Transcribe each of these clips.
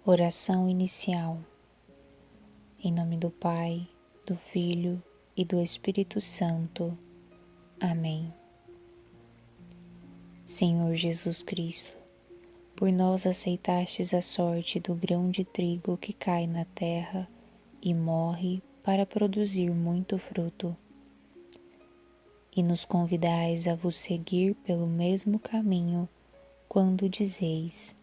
Oração inicial. Em nome do Pai, do Filho e do Espírito Santo. Amém. Senhor Jesus Cristo, por nós aceitastes a sorte do grão de trigo que cai na terra e morre para produzir muito fruto. E nos convidais a vos seguir pelo mesmo caminho quando dizeis: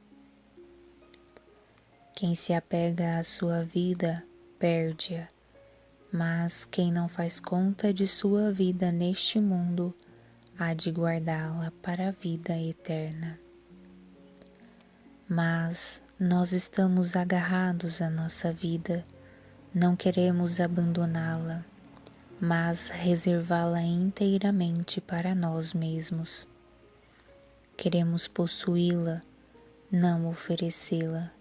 quem se apega à sua vida, perde-a, mas quem não faz conta de sua vida neste mundo, há de guardá-la para a vida eterna. Mas nós estamos agarrados à nossa vida, não queremos abandoná-la, mas reservá-la inteiramente para nós mesmos. Queremos possuí-la, não oferecê-la.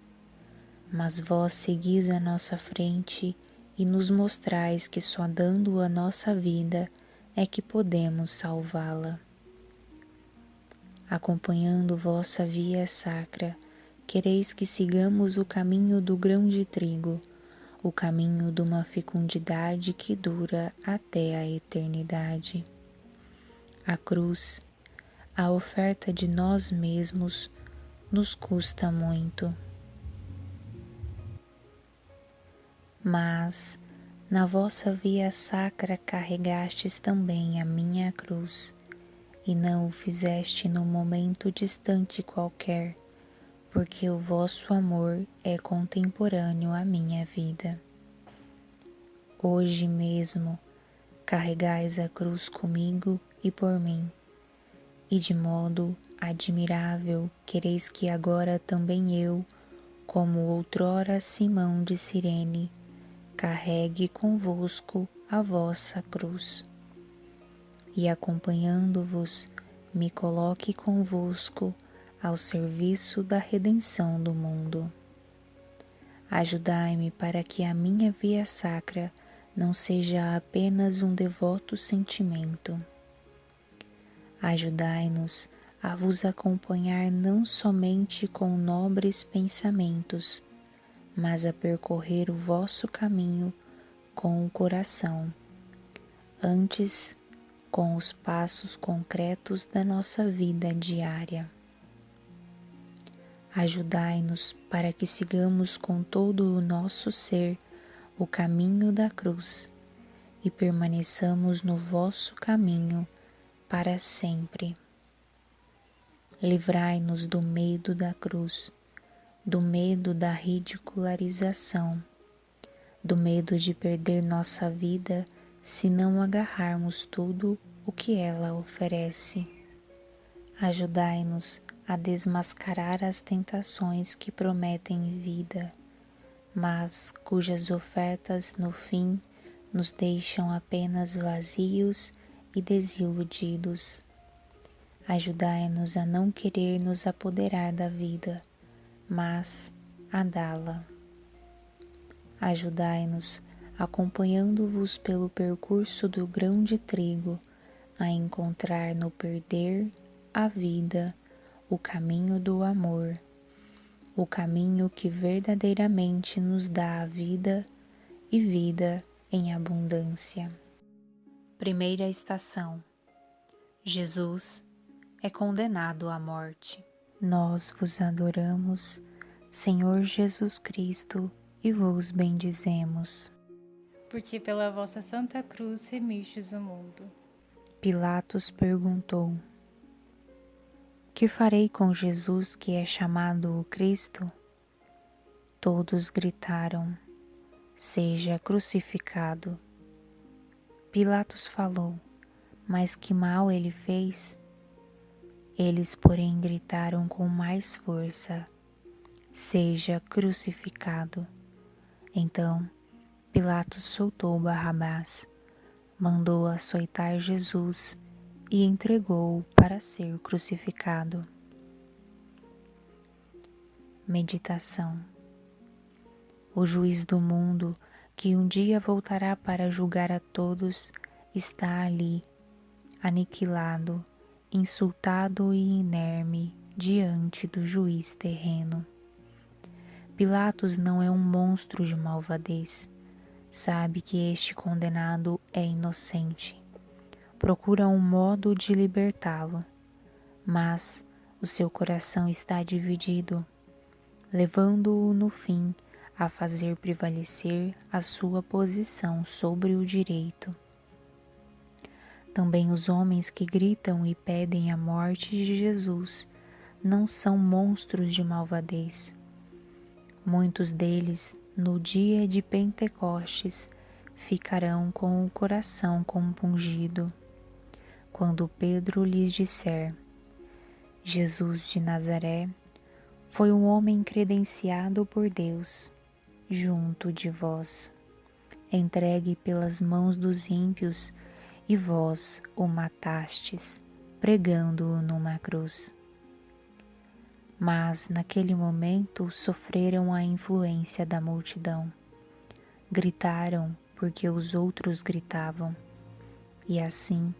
Mas vós seguis à nossa frente e nos mostrais que só dando a nossa vida é que podemos salvá-la. Acompanhando vossa via sacra, quereis que sigamos o caminho do grão de trigo, o caminho de uma fecundidade que dura até a eternidade. A cruz, a oferta de nós mesmos, nos custa muito. Mas na vossa via sacra carregastes também a minha cruz, e não o fizeste num momento distante qualquer, porque o vosso amor é contemporâneo à minha vida. Hoje mesmo carregais a cruz comigo e por mim, e de modo admirável quereis que agora também eu, como outrora Simão de Cirene, carregue convosco a vossa cruz, e acompanhando-vos, me coloque convosco ao serviço da redenção do mundo. Ajudai-me para que a minha via sacra não seja apenas um devoto sentimento. Ajudai-nos a vos acompanhar não somente com nobres pensamentos, mas a percorrer o vosso caminho com o coração, antes com os passos concretos da nossa vida diária. Ajudai-nos para que sigamos com todo o nosso ser o caminho da cruz e permaneçamos no vosso caminho para sempre. Livrai-nos do medo da cruz, do medo da ridicularização, do medo de perder nossa vida se não agarrarmos tudo o que ela oferece. Ajudai-nos a desmascarar as tentações que prometem vida, mas cujas ofertas no fim nos deixam apenas vazios e desiludidos. Ajudai-nos a não querer nos apoderar da vida, mas a dá-la. Ajudai-nos, acompanhando-vos pelo percurso do grão de trigo, a encontrar no perder a vida o caminho do amor, o caminho que verdadeiramente nos dá a vida e vida em abundância. Primeira estação: Jesus é condenado à morte. Nós vos adoramos, Senhor Jesus Cristo, e vos bendizemos. Porque pela vossa Santa Cruz remistes o mundo. Pilatos perguntou: que farei com Jesus que é chamado o Cristo? Todos gritaram: seja crucificado. Pilatos falou: mas que mal ele fez? Eles, porém, gritaram com mais força: seja crucificado. Então Pilatos soltou Barrabás, mandou açoitar Jesus e entregou-o para ser crucificado. Meditação. O juiz do mundo, que um dia voltará para julgar a todos, está ali, aniquilado, insultado e inerme diante do juiz terreno. Pilatos não é um monstro de malvadez. Sabe que este condenado é inocente. Procura um modo de libertá-lo, mas o seu coração está dividido, levando-o no fim a fazer prevalecer a sua posição sobre o direito. Também os homens que gritam e pedem a morte de Jesus não são monstros de malvadez. Muitos deles, no dia de Pentecostes, ficarão com o coração compungido, quando Pedro lhes disser: Jesus de Nazaré foi um homem credenciado por Deus junto de vós, entregue pelas mãos dos ímpios, e vós o matastes, pregando-o numa cruz. Mas naquele momento sofreram a influência da multidão. Gritaram porque os outros gritavam, e assim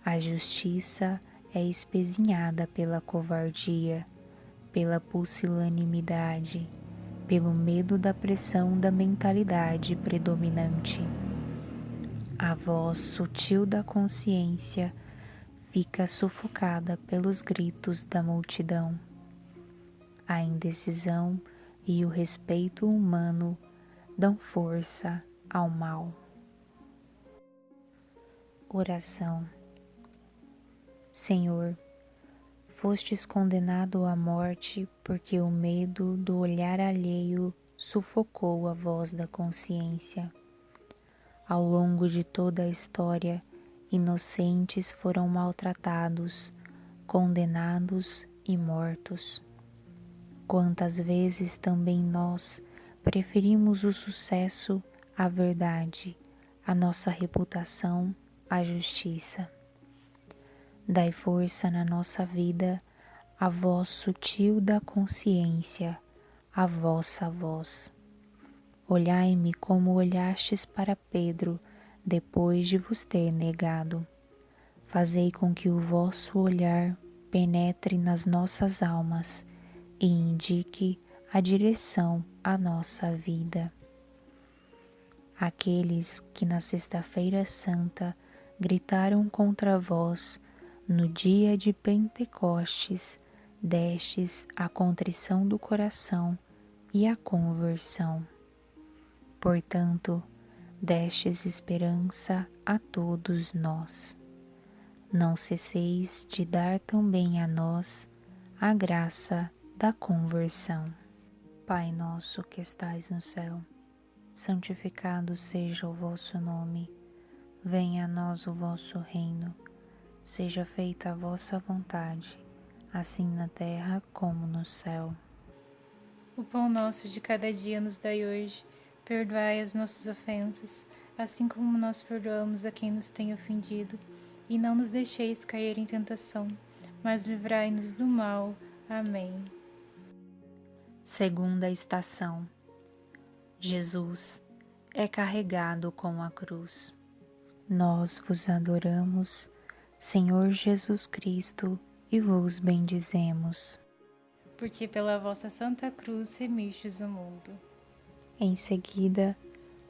a justiça é espezinhada pela covardia, pela pusilanimidade, pelo medo da pressão da mentalidade predominante. A voz sutil da consciência fica sufocada pelos gritos da multidão. A indecisão e o respeito humano dão força ao mal. Oração. Senhor, fostes condenado à morte porque o medo do olhar alheio sufocou a voz da consciência. Ao longo de toda a história, inocentes foram maltratados, condenados e mortos. Quantas vezes também nós preferimos o sucesso à verdade, a nossa reputação à justiça. Dai força na nossa vida a voz sutil da consciência, a vossa voz. Olhai-me como olhastes para Pedro depois de vos ter negado. Fazei com que o vosso olhar penetre nas nossas almas e indique a direção à nossa vida. Aqueles que na Sexta-feira Santa gritaram contra vós, no dia de Pentecostes, destes a contrição do coração e a conversão. Portanto, destes esperança a todos nós. Não cesseis de dar também a nós a graça da conversão. Pai nosso que estais no céu, santificado seja o vosso nome. Venha a nós o vosso reino. Seja feita a vossa vontade, assim na terra como no céu. O pão nosso de cada dia nos dai hoje. Perdoai as nossas ofensas, assim como nós perdoamos a quem nos tem ofendido. E não nos deixeis cair em tentação, mas livrai-nos do mal. Amém. Segunda estação. Jesus é carregado com a cruz. Nós vos adoramos, Senhor Jesus Cristo, e vos bendizemos. Porque pela vossa Santa Cruz remistes o mundo. Em seguida,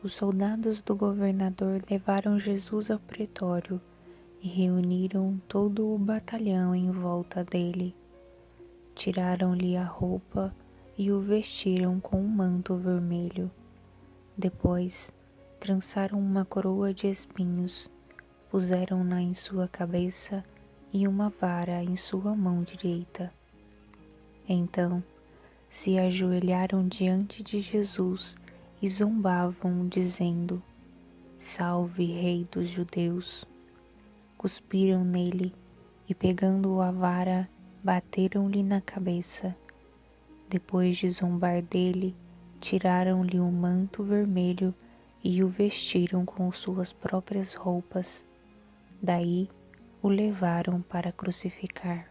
os soldados do governador levaram Jesus ao pretório e reuniram todo o batalhão em volta dele. Tiraram-lhe a roupa e o vestiram com um manto vermelho. Depois, trançaram uma coroa de espinhos, puseram-na em sua cabeça e uma vara em sua mão direita. Então, se ajoelharam diante de Jesus e zombavam, dizendo: Salve, Rei dos Judeus! Cuspiram nele e, pegando a vara, bateram-lhe na cabeça. Depois de zombar dele, tiraram-lhe o manto vermelho e o vestiram com suas próprias roupas. Daí o levaram para crucificar.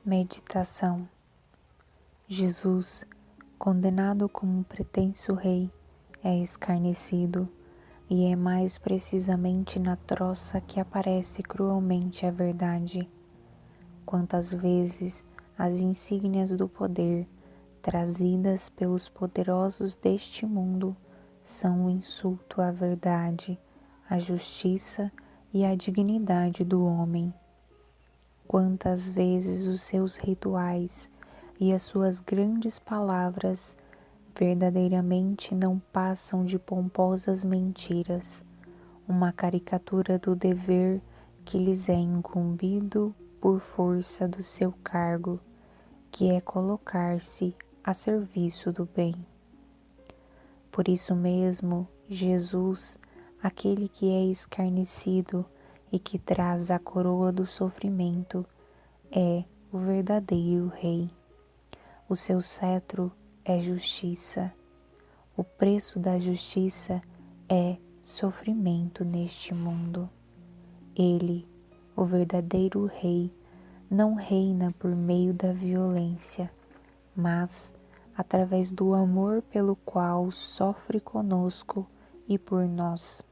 Meditação. Jesus, condenado como um pretenso rei, é escarnecido, e é mais precisamente na troça que aparece cruelmente a verdade. Quantas vezes as insígnias do poder trazidas pelos poderosos deste mundo, são um insulto à verdade, à justiça e à dignidade do homem. Quantas vezes os seus rituais e as suas grandes palavras verdadeiramente não passam de pomposas mentiras, uma caricatura do dever que lhes é incumbido por força do seu cargo, que é colocar-se a serviço do bem. Por isso mesmo, Jesus, aquele que é escarnecido e que traz a coroa do sofrimento, é o verdadeiro Rei. O seu cetro é justiça. O preço da justiça é sofrimento neste mundo. Ele, o verdadeiro Rei, não reina por meio da violência, mas através do amor pelo qual sofre conosco e por nós.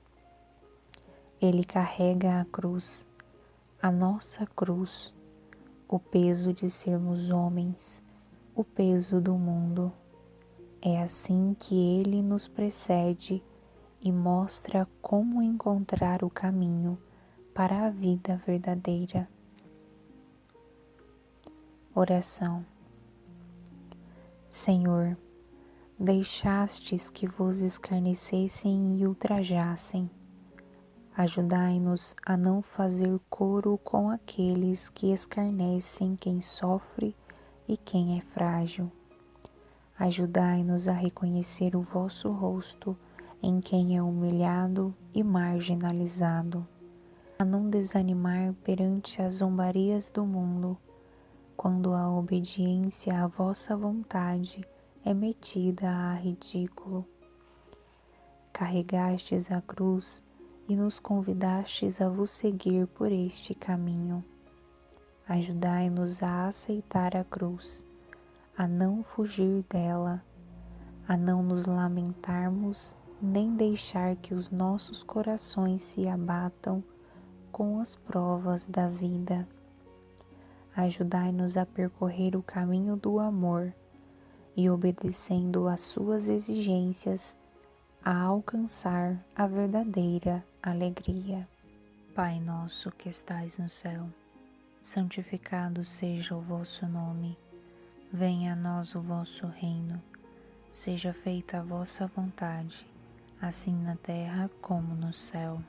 Ele carrega a cruz, a nossa cruz, o peso de sermos homens, o peso do mundo. É assim que ele nos precede e mostra como encontrar o caminho para a vida verdadeira. Oração. Senhor, deixastes que vos escarnecessem e ultrajassem. Ajudai-nos a não fazer coro com aqueles que escarnecem quem sofre e quem é frágil. Ajudai-nos a reconhecer o vosso rosto em quem é humilhado e marginalizado, a não desanimar perante as zombarias do mundo, quando a obediência à vossa vontade é metida a ridículo. Carregastes a cruz e nos convidastes a vos seguir por este caminho. Ajudai-nos a aceitar a cruz, a não fugir dela, a não nos lamentarmos nem deixar que os nossos corações se abatam com as provas da vida. Ajudai-nos a percorrer o caminho do amor e, obedecendo às suas exigências, a alcançar a verdadeira alegria. Pai nosso que estais no céu, santificado seja o vosso nome. Venha a nós o vosso reino. Seja feita a vossa vontade, assim na terra como no céu.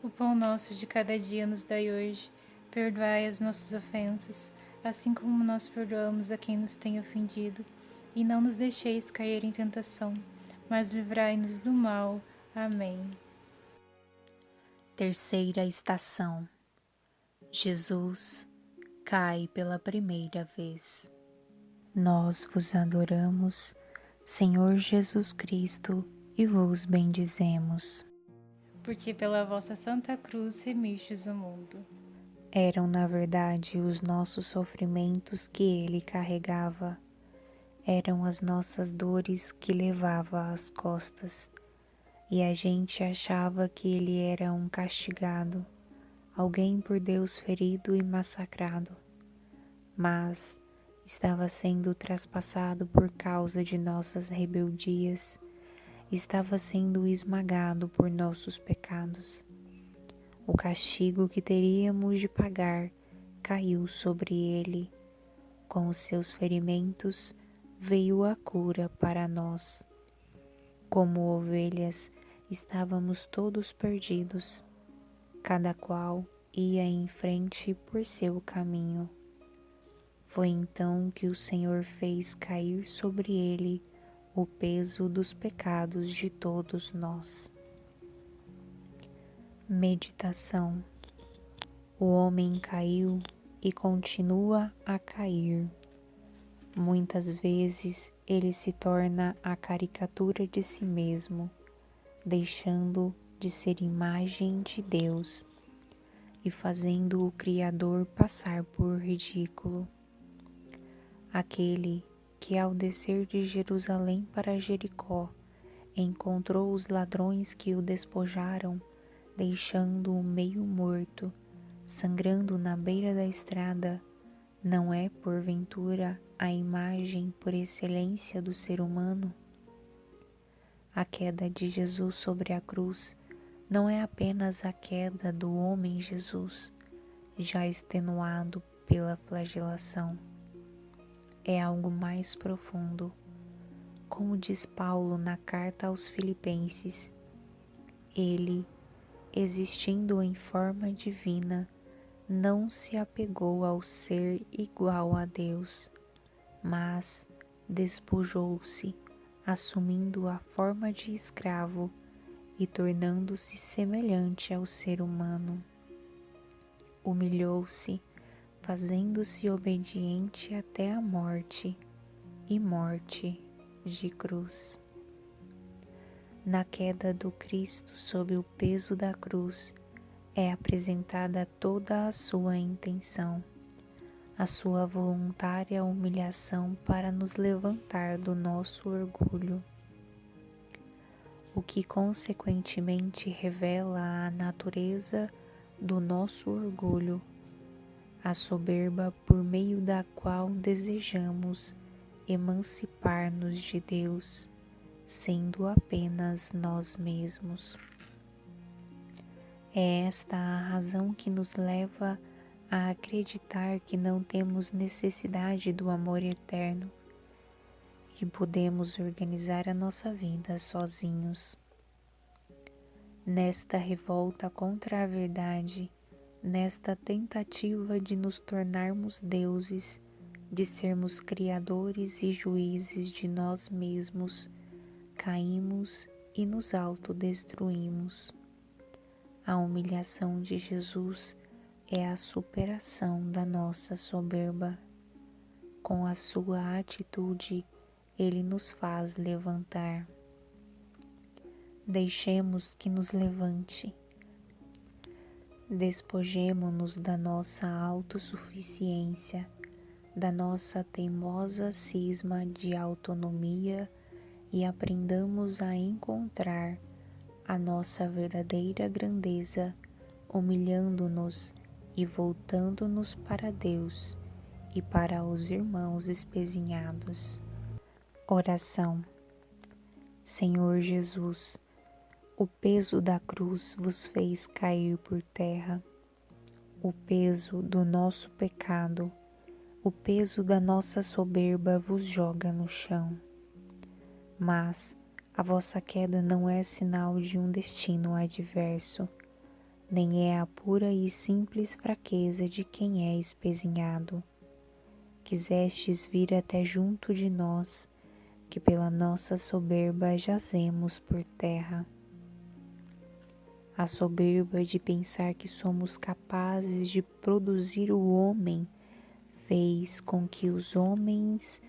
O pão nosso de cada dia nos dai hoje. Perdoai as nossas ofensas, assim como nós perdoamos a quem nos tem ofendido. E não nos deixeis cair em tentação, mas livrai-nos do mal. Amém. Terceira estação. Jesus cai pela primeira vez. Nós vos adoramos, Senhor Jesus Cristo, e vos bendizemos. Porque pela vossa Santa Cruz remistes o mundo. Eram, na verdade, os nossos sofrimentos que ele carregava. Eram as nossas dores que levava às costas. E a gente achava que ele era um castigado, alguém por Deus ferido e massacrado. Mas estava sendo traspassado por causa de nossas rebeldias, estava sendo esmagado por nossos pecados. O castigo que teríamos de pagar caiu sobre ele. Com os seus ferimentos veio a cura para nós. Como ovelhas, estávamos todos perdidos. Cada qual ia em frente por seu caminho. Foi então que o Senhor fez cair sobre ele o peso dos pecados de todos nós. Meditação. O homem caiu e continua a cair. Muitas vezes ele se torna a caricatura de si mesmo, deixando de ser imagem de Deus e fazendo o Criador passar por ridículo. Aquele que, ao descer de Jerusalém para Jericó, encontrou os ladrões que o despojaram, deixando-o meio morto, sangrando na beira da estrada, Não é, porventura, a imagem por excelência do ser humano? A queda de Jesus sobre a cruz não é apenas a queda do homem Jesus, já extenuado pela flagelação. É algo mais profundo. Como diz Paulo na carta aos Filipenses, ele, existindo em forma divina, não se apegou ao ser igual a Deus, mas despojou-se, assumindo a forma de escravo e tornando-se semelhante ao ser humano. Humilhou-se, fazendo-se obediente até a morte, e morte de cruz. Na queda do Cristo sob o peso da cruz é apresentada toda a sua intenção, a sua voluntária humilhação para nos levantar do nosso orgulho, o que consequentemente revela a natureza do nosso orgulho, a soberba por meio da qual desejamos emancipar-nos de Deus, sendo apenas nós mesmos. É esta a razão que nos leva a acreditar que não temos necessidade do amor eterno e podemos organizar a nossa vida sozinhos. Nesta revolta contra a verdade, nesta tentativa de nos tornarmos deuses, de sermos criadores e juízes de nós mesmos, caímos e nos autodestruímos. A humilhação de Jesus é a superação da nossa soberba. Com a sua atitude, ele nos faz levantar. Deixemos que nos levante. Despojemo-nos da nossa autossuficiência, da nossa teimosa cisma de autonomia e aprendamos a encontrar a nossa verdadeira grandeza, humilhando-nos e voltando-nos para Deus e para os irmãos espezinhados. Oração. Senhor Jesus, o peso da cruz vos fez cair por terra, o peso do nosso pecado, o peso da nossa soberba vos joga no chão. Mas a vossa queda não é sinal de um destino adverso, nem é a pura e simples fraqueza de quem é espezinhado. Quisestes vir até junto de nós, que pela nossa soberba jazemos por terra. A soberba de pensar que somos capazes de produzir o homem fez com que os homens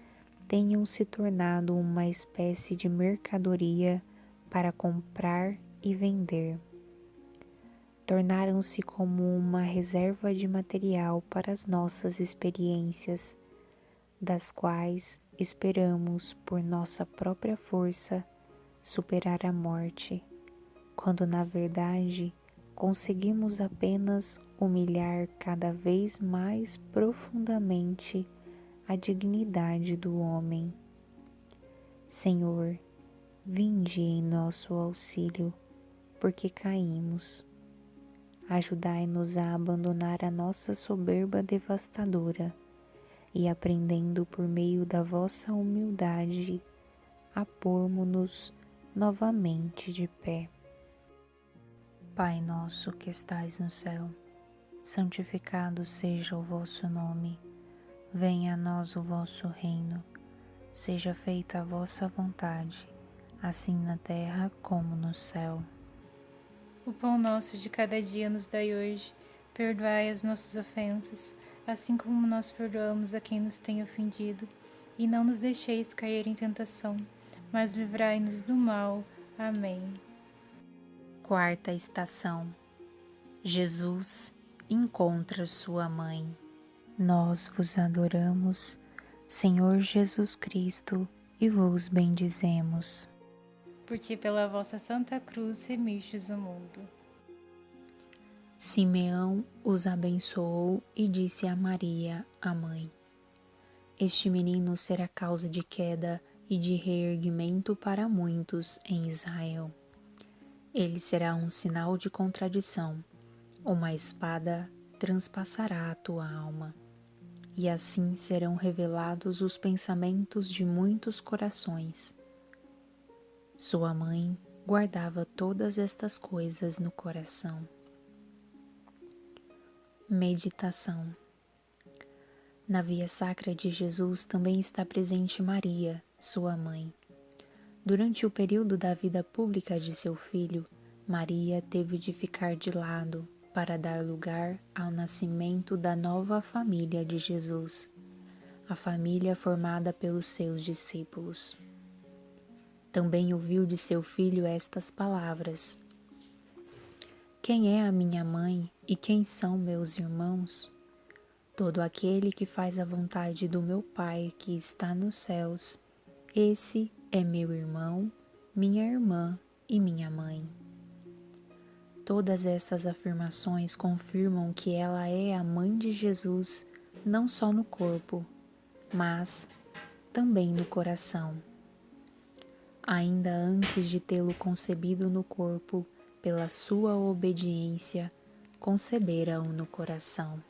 tenham se tornado uma espécie de mercadoria para comprar e vender. Tornaram-se como uma reserva de material para as nossas experiências, das quais esperamos, por nossa própria força, superar a morte, quando na verdade conseguimos apenas humilhar cada vez mais profundamente a dignidade do homem. Senhor, vinde em nosso auxílio, porque caímos. Ajudai-nos a abandonar a nossa soberba devastadora e, aprendendo por meio da vossa humildade, a pormos-nos novamente de pé. Pai nosso que estais no céu, santificado seja o vosso nome. Venha a nós o vosso reino. Seja feita a vossa vontade, assim na terra como no céu. O pão nosso de cada dia nos dai hoje. Perdoai as nossas ofensas, assim como nós perdoamos a quem nos tem ofendido. E não nos deixeis cair em tentação, mas livrai-nos do mal. Amém. Quarta estação. Jesus encontra sua mãe. Nós vos adoramos, Senhor Jesus Cristo, e vos bendizemos. Porque pela vossa santa cruz remistes o mundo. Simeão os abençoou e disse a Maria, a mãe: Este menino será causa de queda e de reerguimento para muitos em Israel. Ele será um sinal de contradição. Uma espada transpassará a tua alma. E assim serão revelados os pensamentos de muitos corações. Sua mãe guardava todas estas coisas no coração. Meditação. Na via sacra de Jesus também está presente Maria, sua mãe. Durante o período da vida pública de seu filho, Maria teve de ficar de lado para dar lugar ao nascimento da nova família de Jesus, a família formada pelos seus discípulos. Também ouviu de seu filho estas palavras: Quem é a minha mãe e quem são meus irmãos? Todo aquele que faz a vontade do meu Pai que está nos céus, esse é meu irmão, minha irmã e minha mãe. Todas estas afirmações confirmam que ela é a mãe de Jesus, não só no corpo, mas também no coração. Ainda antes de tê-lo concebido no corpo, pela sua obediência, concebera-o no coração.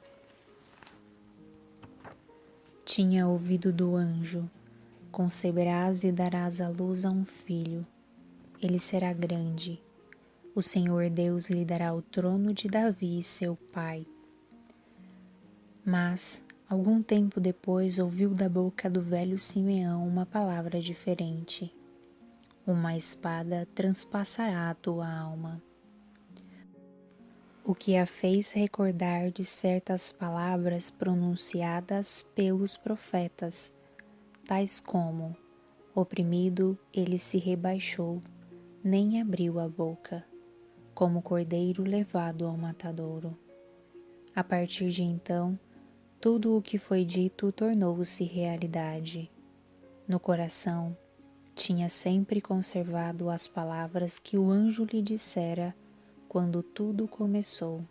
Tinha ouvido do anjo: Conceberás e darás à luz a um filho. Ele será grande. O Senhor Deus lhe dará o trono de Davi, seu pai. Mas, algum tempo depois, ouviu da boca do velho Simeão uma palavra diferente: Uma espada transpassará a tua alma. O que a fez recordar de certas palavras pronunciadas pelos profetas, tais como: Oprimido, ele se rebaixou, nem abriu a boca, como cordeiro levado ao matadouro. A partir de então, tudo o que foi dito tornou-se realidade. No coração, tinha sempre conservado as palavras que o anjo lhe dissera quando tudo começou: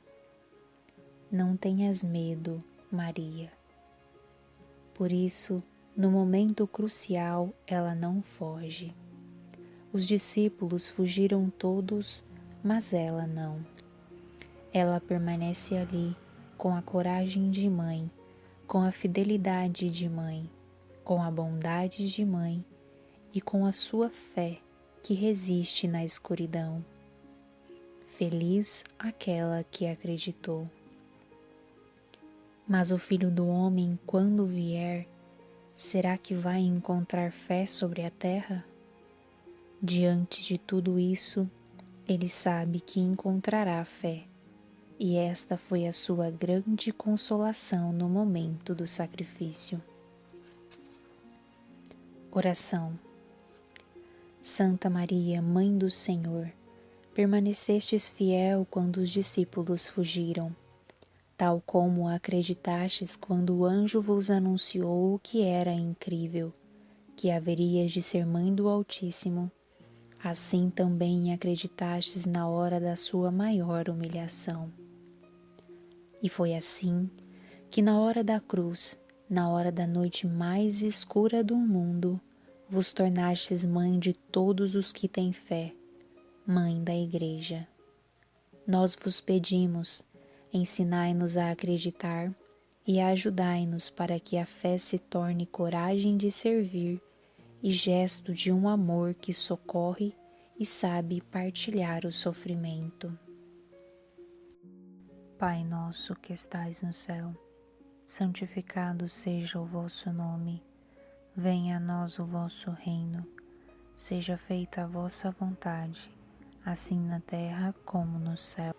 Não tenhas medo, Maria. Por isso, no momento crucial, ela não foge. Os discípulos fugiram todos, mas ela não. Ela permanece ali, com a coragem de mãe, com a fidelidade de mãe, com a bondade de mãe e com a sua fé que resiste na escuridão. Feliz aquela que acreditou. Mas o Filho do Homem, quando vier, será que vai encontrar fé sobre a terra? Diante de tudo isso, ele sabe que encontrará fé, e esta foi a sua grande consolação no momento do sacrifício. Oração. Santa Maria, Mãe do Senhor, permanecestes fiel quando os discípulos fugiram, tal como acreditastes quando o anjo vos anunciou o que era incrível, que haverias de ser mãe do Altíssimo. Assim também acreditastes na hora da sua maior humilhação. E foi assim que na hora da cruz, na hora da noite mais escura do mundo, vos tornastes mãe de todos os que têm fé, mãe da Igreja. Nós vos pedimos, ensinai-nos a acreditar e ajudai-nos para que a fé se torne coragem de servir e gesto de um amor que socorre e sabe partilhar o sofrimento. Pai nosso que estais no céu, santificado seja o vosso nome. Venha a nós o vosso reino. Seja feita a vossa vontade, assim na terra como no céu.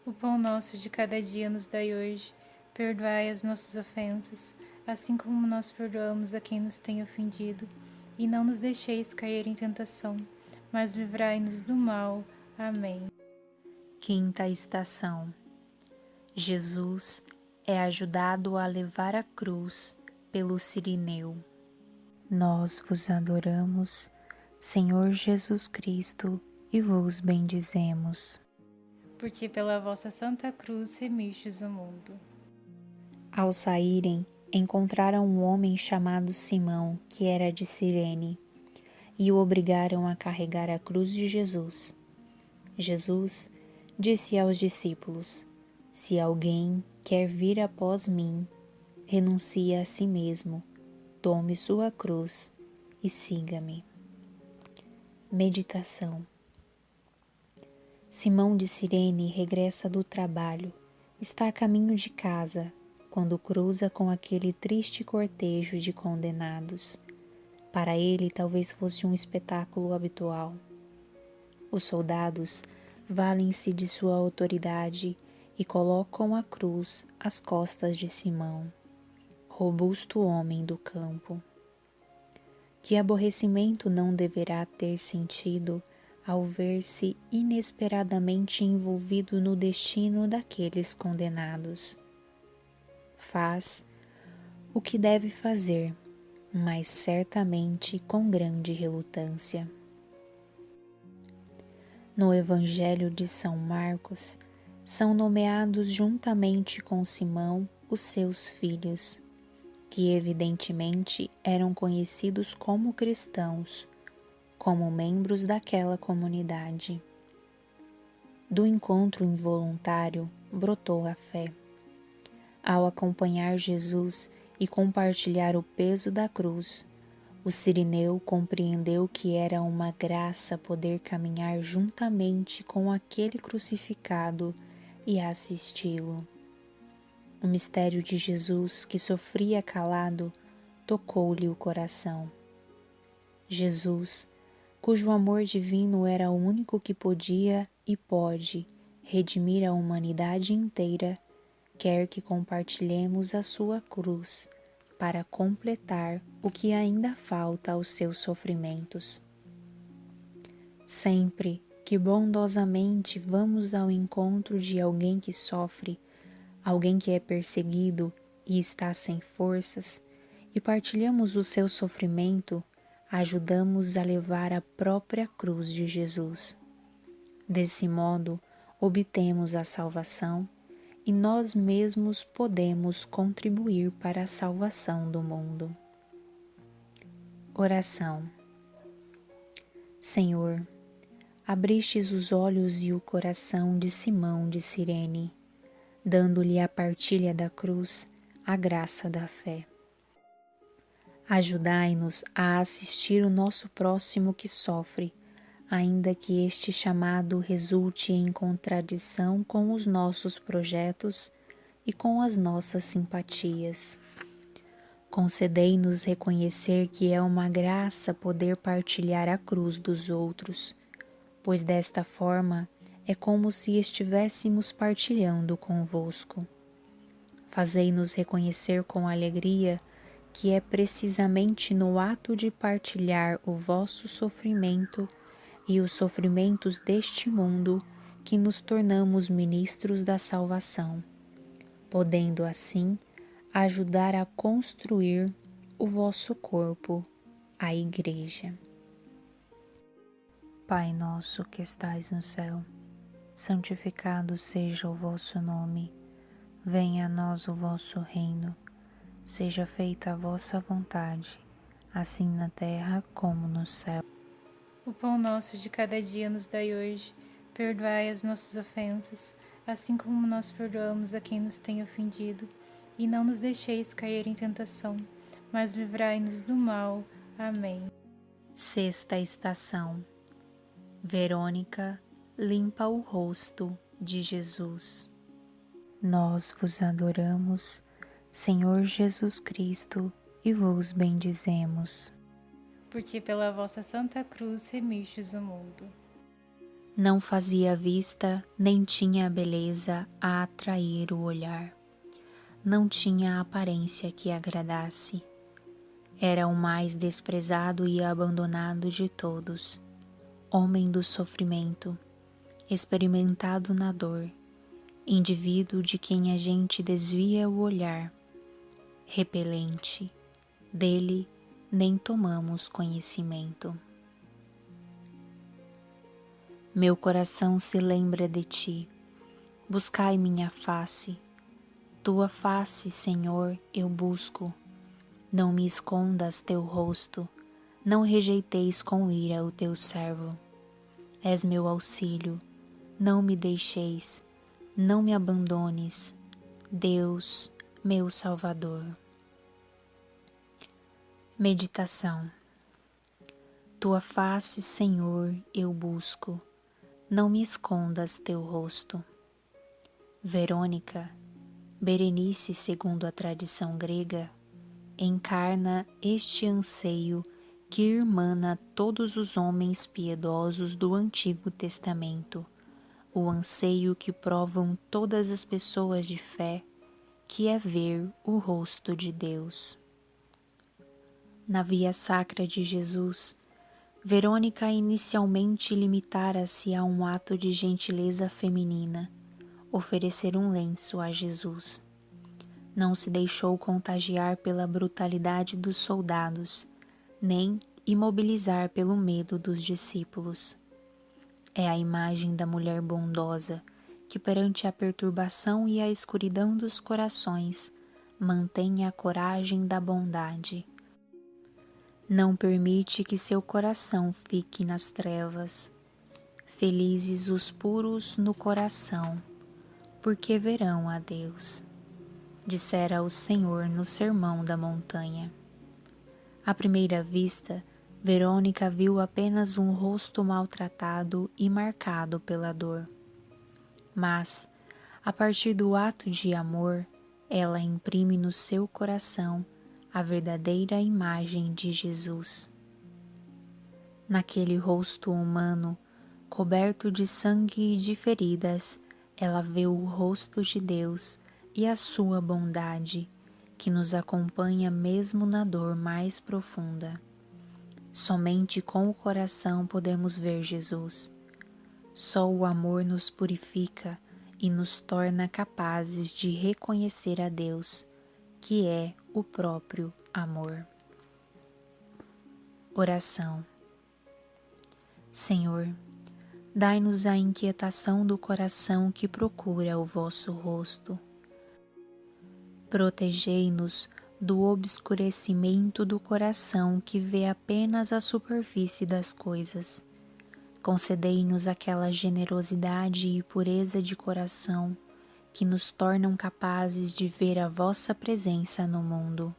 O pão nosso de cada dia nos dai hoje. Perdoai as nossas ofensas, assim como nós perdoamos a quem nos tem ofendido. E não nos deixeis cair em tentação, mas livrai-nos do mal. Amém. Quinta estação. Jesus é ajudado a levar a cruz pelo Cirineu. Nós vos adoramos, Senhor Jesus Cristo, e vos bendizemos. porque pela vossa Santa Cruz remistes o mundo. Ao saírem, encontraram um homem chamado Simão, que era de Cirene, e o obrigaram a carregar a cruz de Jesus. Jesus disse aos discípulos: Se alguém quer vir após mim, renuncie a si mesmo, tome sua cruz e siga-me. Meditação. Simão de Cirene regressa do trabalho, está a caminho de casa, quando cruza com aquele triste cortejo de condenados. Para ele, talvez fosse um espetáculo habitual. Os soldados valem-se de sua autoridade e colocam a cruz às costas de Simão, robusto homem do campo. Que aborrecimento não deverá ter sentido ao ver-se inesperadamente envolvido no destino daqueles condenados. Faz o que deve fazer, mas certamente com grande relutância. No Evangelho de São Marcos, são nomeados juntamente com Simão os seus filhos, que evidentemente eram conhecidos como cristãos, como membros daquela comunidade. Do encontro involuntário brotou a fé. Ao acompanhar Jesus e compartilhar o peso da cruz, o cirineu compreendeu que era uma graça poder caminhar juntamente com aquele crucificado e assisti-lo. O mistério de Jesus, que sofria calado, tocou-lhe o coração. Jesus, cujo amor divino era o único que podia e pode redimir a humanidade inteira, quer que compartilhemos a sua cruz para completar o que ainda falta aos seus sofrimentos. Sempre que bondosamente vamos ao encontro de alguém que sofre, alguém que é perseguido e está sem forças, e partilhamos o seu sofrimento, ajudamos a levar a própria cruz de Jesus. Desse modo, obtemos a salvação e nós mesmos podemos contribuir para a salvação do mundo. Oração. Senhor, abristes os olhos e o coração de Simão de Cirene, dando-lhe a partilha da cruz, a graça da fé. Ajudai-nos a assistir o nosso próximo que sofre, ainda que este chamado resulte em contradição com os nossos projetos e com as nossas simpatias. Concedei-nos reconhecer que é uma graça poder partilhar a cruz dos outros, pois desta forma é como se estivéssemos partilhando convosco. Fazei-nos reconhecer com alegria que é precisamente no ato de partilhar o vosso sofrimento e os sofrimentos deste mundo que nos tornamos ministros da salvação, podendo assim ajudar a construir o vosso corpo, a Igreja. Pai nosso que estais no céu, santificado seja o vosso nome. Venha a nós o vosso reino. Seja feita a vossa vontade, assim na terra como no céu. O pão nosso de cada dia nos dai hoje. Perdoai as nossas ofensas, assim como nós perdoamos a quem nos tem ofendido. E não nos deixeis cair em tentação, mas livrai-nos do mal. Amém. Sexta estação. Verônica limpa o rosto de Jesus. Nós vos adoramos, Senhor Jesus Cristo, e vos bendizemos. Porque pela vossa Santa Cruz remistes o mundo. Não fazia vista, nem tinha beleza a atrair o olhar. Não tinha aparência que agradasse. Era o mais desprezado e abandonado de todos. Homem do sofrimento, experimentado na dor, indivíduo de quem a gente desvia o olhar, repelente, dele nem tomamos conhecimento. Meu coração se lembra de ti, Buscai minha face. Tua face, Senhor, eu busco. Não me escondas teu rosto, não rejeiteis com ira o teu servo. És meu auxílio, não me deixeis, não me abandones, Deus, meu Salvador. Meditação. Tua face, Senhor, eu busco, não me escondas teu rosto. Verônica, Berenice segundo a tradição grega, encarna este anseio que irmana todos os homens piedosos do Antigo Testamento, o anseio que provam todas as pessoas de fé, que é ver o rosto de Deus. Na via sacra de Jesus, Verônica inicialmente limitara-se a um ato de gentileza feminina, oferecer um lenço a Jesus. Não se deixou contagiar pela brutalidade dos soldados, nem imobilizar pelo medo dos discípulos. É a imagem da mulher bondosa que, perante a perturbação e a escuridão dos corações, mantém a coragem da bondade. Não permite que seu coração fique nas trevas. Felizes os puros no coração, porque verão a Deus, dissera o Senhor no Sermão da Montanha. À primeira vista, Verônica viu apenas um rosto maltratado e marcado pela dor. Mas, a partir do ato de amor, ela imprime no seu coração a verdadeira imagem de Jesus. Naquele rosto humano, coberto de sangue e de feridas, ela vê o rosto de Deus e a sua bondade, que nos acompanha mesmo na dor mais profunda. Somente com o coração podemos ver Jesus. Só o amor nos purifica e nos torna capazes de reconhecer a Deus, que é o próprio amor. Oração. Senhor, dai-nos a inquietação do coração que procura o vosso rosto. Protegei-nos do obscurecimento do coração que vê apenas a superfície das coisas. Concedei-nos aquela generosidade e pureza de coração que nos tornam capazes de ver a vossa presença no mundo.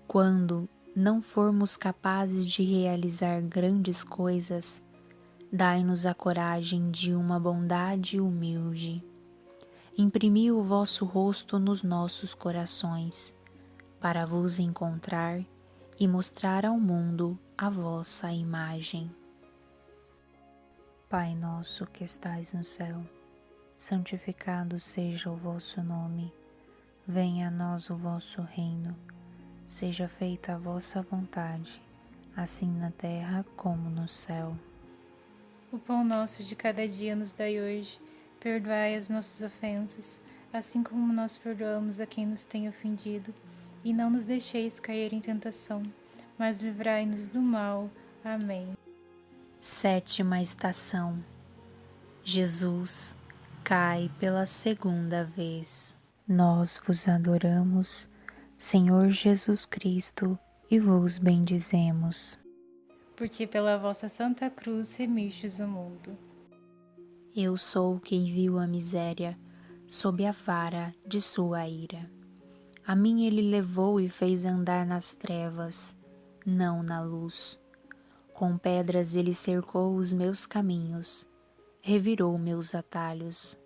Quando não formos capazes de realizar grandes coisas, dai-nos a coragem de uma bondade humilde. Imprimi o vosso rosto nos nossos corações, para vos encontrar e mostrar ao mundo a vossa imagem. Pai nosso que estais no céu, santificado seja o vosso nome. Venha a nós o vosso reino. Seja feita a vossa vontade, assim na terra como no céu. O pão nosso de cada dia nos dai hoje. Perdoai as nossas ofensas, assim como nós perdoamos a quem nos tem ofendido. E não nos deixeis cair em tentação, mas livrai-nos do mal. Amém. Sétima estação. Jesus cai pela segunda vez. Nós vos adoramos, Senhor Jesus Cristo, e vos bendizemos. Porque pela vossa santa cruz remistes o mundo. Eu sou quem viu a miséria sob a vara de sua ira. A mim ele levou e fez andar nas trevas, não na luz. Com pedras ele cercou os meus caminhos, revirou meus atalhos.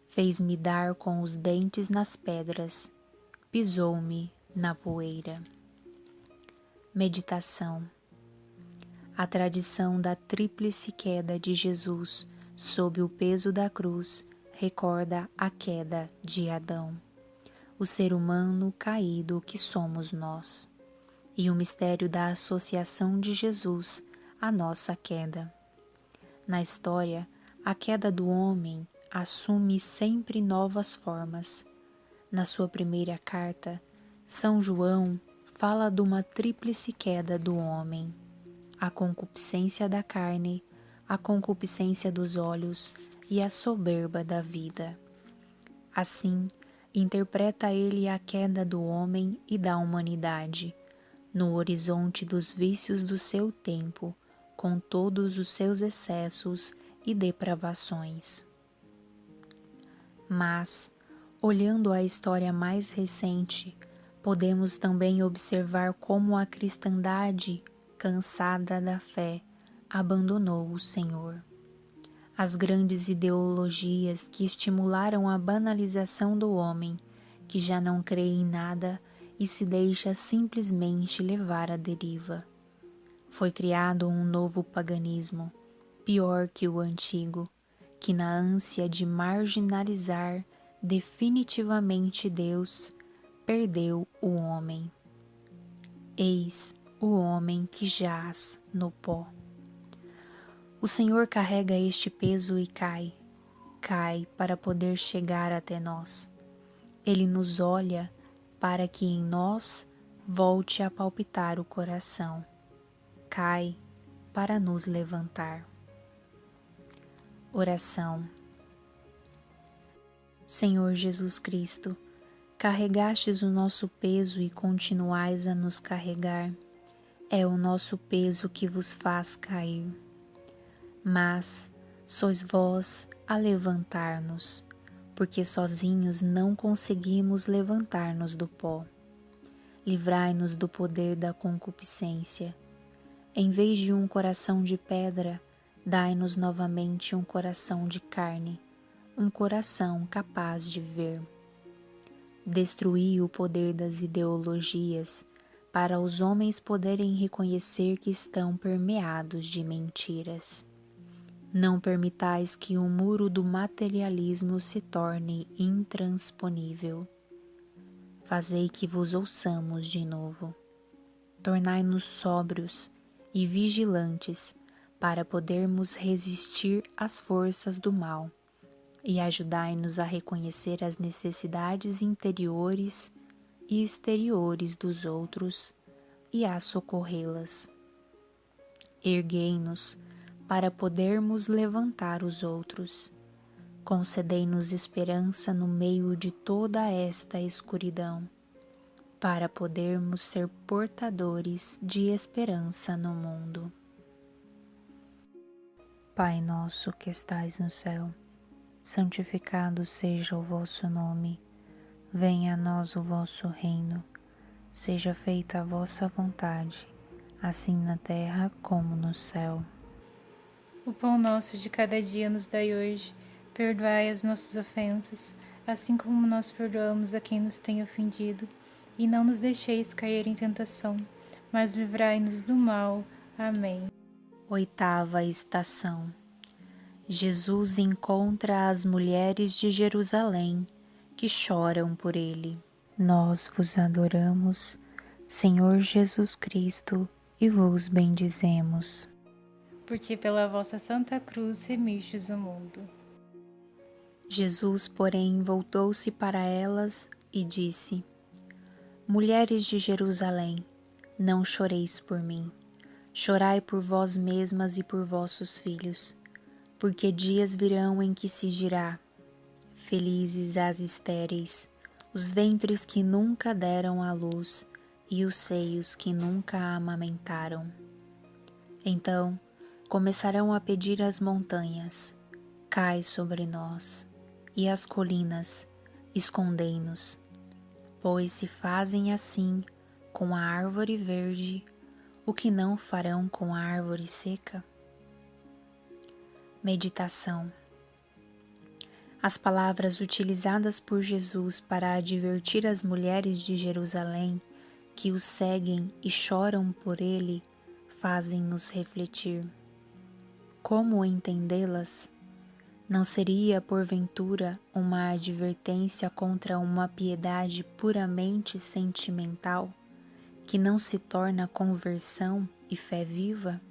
Fez-me dar com os dentes nas pedras, pisou-me na poeira. Meditação. A tradição da tríplice queda de Jesus sob o peso da cruz recorda a queda de Adão, o ser humano caído que somos nós, e o mistério da associação de Jesus à nossa queda. Na história, a queda do homem assume sempre novas formas. Na sua primeira carta, São João fala de uma tríplice queda do homem: a concupiscência da carne, a concupiscência dos olhos e a soberba da vida. Assim, interpreta ele a queda do homem e da humanidade, no horizonte dos vícios do seu tempo, com todos os seus excessos e depravações. Mas, olhando a história mais recente, podemos também observar como a cristandade, cansada da fé, abandonou o Senhor. As grandes ideologias que estimularam a banalização do homem, que já não crê em nada e se deixa simplesmente levar à deriva. Foi criado um novo paganismo, pior que o antigo, que na ânsia de marginalizar definitivamente Deus, perdeu o homem. Eis o homem que jaz no pó. O Senhor carrega este peso e cai para poder chegar até nós. Ele nos olha para que em nós volte a palpitar o coração. Cai para nos levantar. Oração. Senhor Jesus Cristo, carregastes o nosso peso e continuais a nos carregar. É o nosso peso que vos faz cair. Mas sois vós a levantar-nos, porque sozinhos não conseguimos levantar-nos do pó. Livrai-nos do poder da concupiscência. Em vez de um coração de pedra, dai-nos novamente um coração de carne, um coração capaz de ver. Destruí o poder das ideologias, para os homens poderem reconhecer que estão permeados de mentiras. Não permitais que o muro do materialismo se torne intransponível. Fazei que vos ouçamos de novo. Tornai-nos sóbrios e vigilantes para podermos resistir às forças do mal e ajudai-nos a reconhecer as necessidades interiores e exteriores dos outros e a socorrê-las. Erguei-nos para podermos levantar os outros. Concedei-nos esperança no meio de toda esta escuridão, para podermos ser portadores de esperança no mundo. Pai nosso que estais no céu, santificado seja o vosso nome. Venha a nós o vosso reino. Seja feita a vossa vontade, assim na terra como no céu. O pão nosso de cada dia nos dai hoje. Perdoai as nossas ofensas, assim como nós perdoamos a quem nos tem ofendido. E não nos deixeis cair em tentação, mas livrai-nos do mal. Amém. Oitava estação. Jesus encontra as mulheres de Jerusalém que choram por ele. Nós vos adoramos, Senhor Jesus Cristo, e vos bendizemos. Porque pela vossa santa cruz remistes o mundo. Jesus, porém, voltou-se para elas e disse: Mulheres de Jerusalém, não choreis por mim, chorai por vós mesmas e por vossos filhos, porque dias virão em que se dirá: felizes as estéreis, os ventres que nunca deram à luz e os seios que nunca amamentaram. Então começarão a pedir às montanhas: cai sobre nós, e às colinas: escondei-nos, pois se fazem assim com a árvore verde, o que não farão com a árvore seca? Meditação. As palavras utilizadas por Jesus para advertir as mulheres de Jerusalém que o seguem e choram por ele fazem-nos refletir. Como entendê-las? Não seria, porventura, uma advertência contra uma piedade puramente sentimental, que não se torna conversão e fé viva?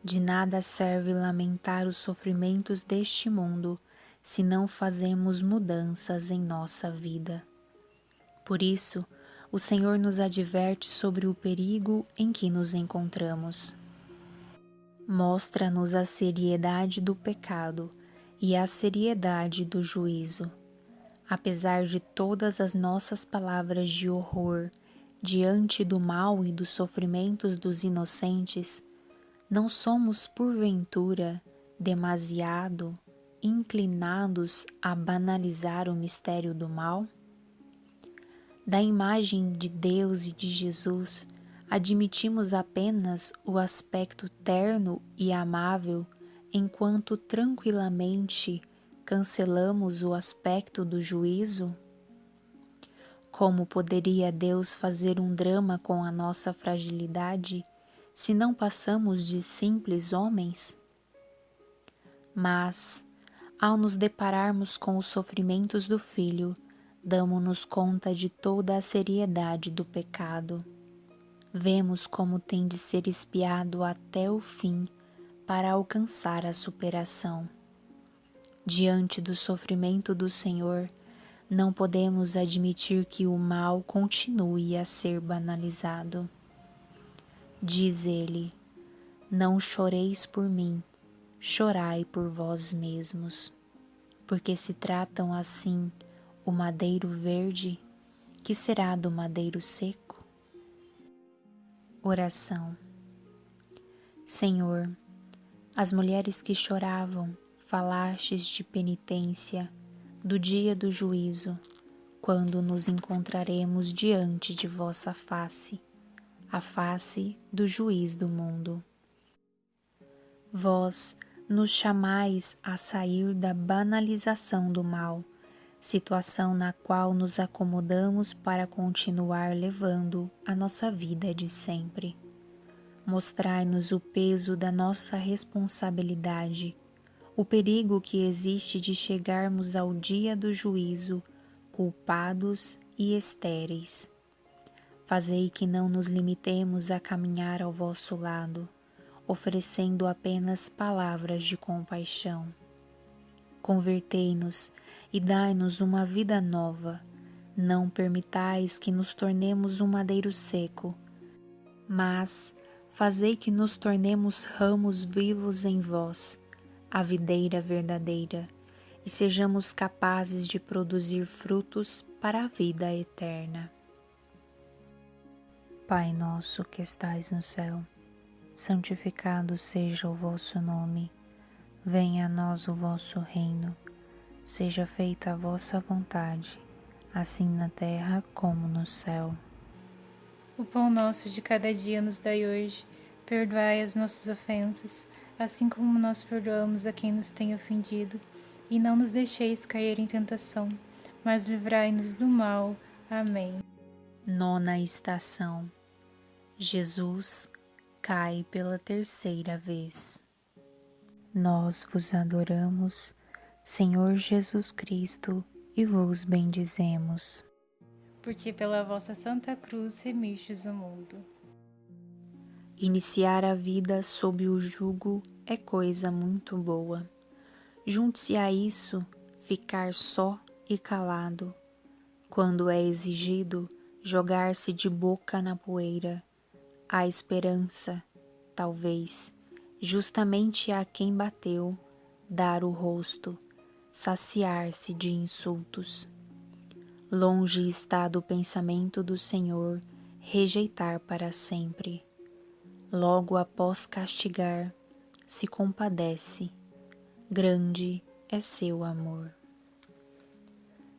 De nada serve lamentar os sofrimentos deste mundo se não fazemos mudanças em nossa vida. Por isso, o Senhor nos adverte sobre o perigo em que nos encontramos. Mostra-nos a seriedade do pecado e a seriedade do juízo. Apesar de todas as nossas palavras de horror diante do mal e dos sofrimentos dos inocentes, não somos, porventura, demasiado inclinados a banalizar o mistério do mal? Da imagem de Deus e de Jesus, admitimos apenas o aspecto terno e amável, enquanto tranquilamente cancelamos o aspecto do juízo? Como poderia Deus fazer um drama com a nossa fragilidade, se não passamos de simples homens? Mas, ao nos depararmos com os sofrimentos do Filho, damos-nos conta de toda a seriedade do pecado. Vemos como tem de ser expiado até o fim para alcançar a superação. Diante do sofrimento do Senhor, não podemos admitir que o mal continue a ser banalizado. Diz ele: não choreis por mim, chorai por vós mesmos, porque se tratam assim o madeiro verde, que será do madeiro seco? Oração. Senhor, as mulheres que choravam, falastes de penitência do dia do juízo, quando nos encontraremos diante de vossa face, a face do juiz do mundo. Vós nos chamais a sair da banalização do mal, situação na qual nos acomodamos para continuar levando a nossa vida de sempre. Mostrai-nos o peso da nossa responsabilidade, o perigo que existe de chegarmos ao dia do juízo culpados e estéreis. Fazei que não nos limitemos a caminhar ao vosso lado, oferecendo apenas palavras de compaixão. Convertei-nos e dai-nos uma vida nova. Não permitais que nos tornemos um madeiro seco, mas fazei que nos tornemos ramos vivos em vós, a videira verdadeira, e sejamos capazes de produzir frutos para a vida eterna. Pai nosso que estais no céu, santificado seja o vosso nome. Venha a nós o vosso reino. Seja feita a vossa vontade, assim na terra como no céu. O pão nosso de cada dia nos dai hoje. Perdoai as nossas ofensas, assim como nós perdoamos a quem nos tem ofendido. E não nos deixeis cair em tentação, mas livrai-nos do mal. Amém. Nona estação. Jesus cai pela terceira vez. Nós vos adoramos, Senhor Jesus Cristo, e vos bendizemos. Porque pela vossa Santa Cruz remistes o mundo. Iniciar a vida sob o jugo é coisa muito boa. Junte-se a isso ficar só e calado. Quando é exigido jogar-se de boca na poeira, a esperança, talvez, justamente a quem bateu, dar o rosto, saciar-se de insultos. Longe está do pensamento do Senhor rejeitar para sempre. Logo após castigar, se compadece. Grande é seu amor.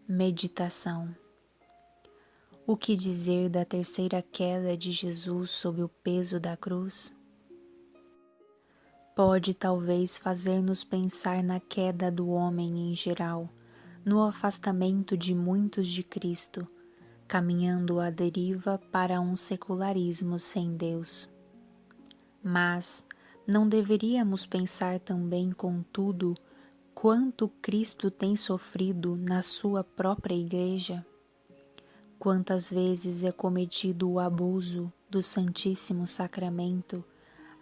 Meditação. O que dizer da terceira queda de Jesus sob o peso da cruz? Pode talvez fazer-nos pensar na queda do homem em geral, no afastamento de muitos de Cristo, caminhando à deriva para um secularismo sem Deus. Mas não deveríamos pensar também, contudo, quanto Cristo tem sofrido na sua própria Igreja? Quantas vezes é cometido o abuso do Santíssimo Sacramento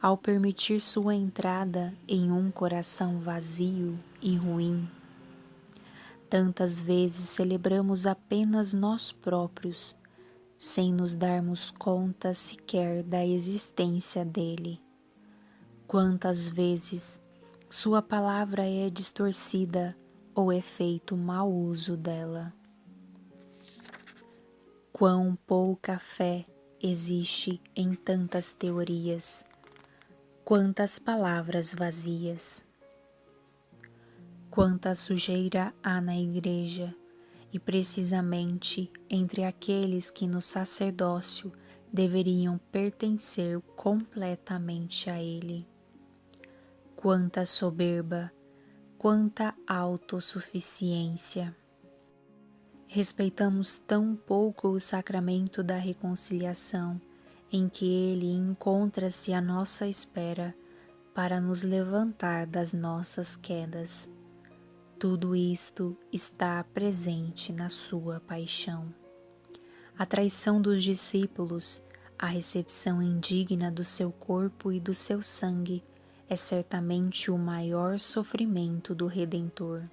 ao permitir sua entrada em um coração vazio e ruim? Tantas vezes celebramos apenas nós próprios, sem nos darmos conta sequer da existência dele. Quantas vezes sua palavra é distorcida ou é feito mau uso dela. Quão pouca fé existe em tantas teorias, quantas palavras vazias. Quanta sujeira há na igreja, e precisamente entre aqueles que no sacerdócio deveriam pertencer completamente a ele. Quanta soberba, quanta autossuficiência. Respeitamos tão pouco o sacramento da reconciliação, em que ele encontra-se à nossa espera para nos levantar das nossas quedas. Tudo isto está presente na sua paixão. A traição dos discípulos, a recepção indigna do seu corpo e do seu sangue, é certamente o maior sofrimento do Redentor,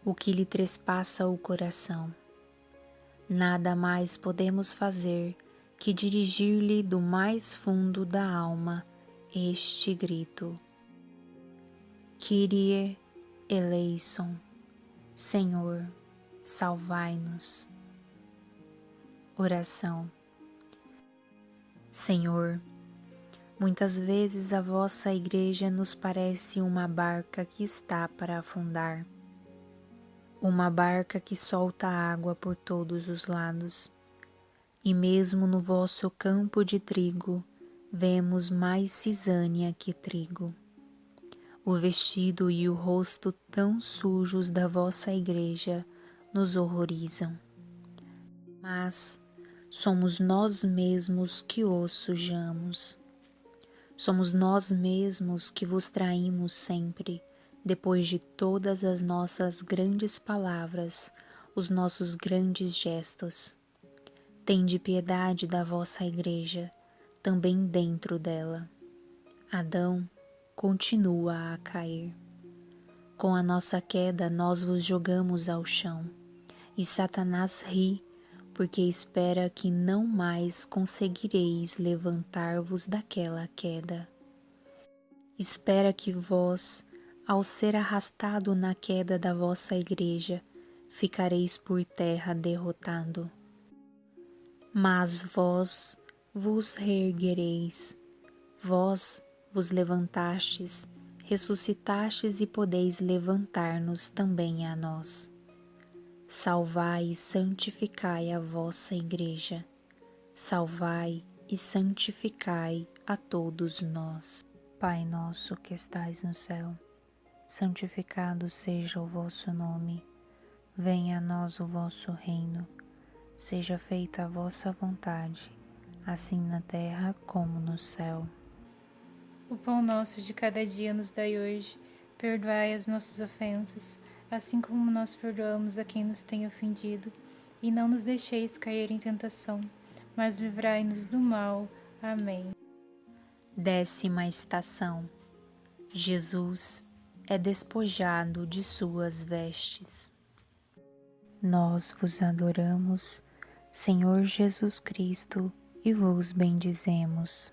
o que lhe trespassa o coração. Nada mais podemos fazer que dirigir-lhe do mais fundo da alma este grito: Kyrie eleison, Senhor, salvai-nos. Oração. Senhor, muitas vezes a vossa Igreja nos parece uma barca que está para afundar, uma barca que solta água por todos os lados, e mesmo no vosso campo de trigo vemos mais cisânia que trigo. O vestido e o rosto tão sujos da vossa Igreja nos horrorizam. Mas somos nós mesmos que os sujamos. Somos nós mesmos que vos traímos sempre, depois de todas as nossas grandes palavras, os nossos grandes gestos. Tende piedade da vossa Igreja, também dentro dela. Adão continua a cair. Com a nossa queda nós vos jogamos ao chão, e Satanás ri, porque espera que não mais conseguireis levantar-vos daquela queda. Espera que vós, ao ser arrastado na queda da vossa Igreja, ficareis por terra derrotado. Mas vós vos reerguereis, vós vos levantastes, ressuscitastes e podeis levantar-nos também a nós. Salvai e santificai a vossa Igreja, salvai e santificai a todos nós. Pai nosso que estais no céu, santificado seja o vosso nome, venha a nós o vosso reino, seja feita a vossa vontade, assim na terra como no céu. O pão nosso de cada dia nos dai hoje, perdoai as nossas ofensas, assim como nós perdoamos a quem nos tem ofendido, e não nos deixeis cair em tentação, mas livrai-nos do mal. Amém. 10ª estação. Jesus é despojado de suas vestes. Nós vos adoramos, Senhor Jesus Cristo, e vos bendizemos.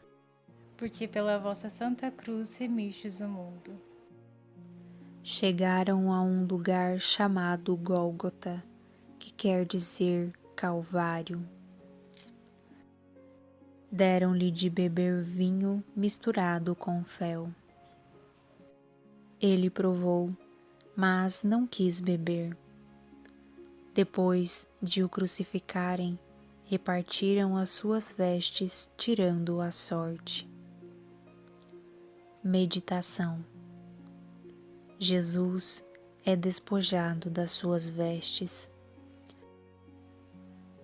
Porque pela vossa Santa Cruz remistes o mundo. Chegaram a um lugar chamado Gólgota, que quer dizer Calvário. Deram-lhe de beber vinho misturado com fel. Ele provou, mas não quis beber. Depois de o crucificarem, repartiram as suas vestes, tirando a sorte. Meditação. Jesus é despojado das suas vestes.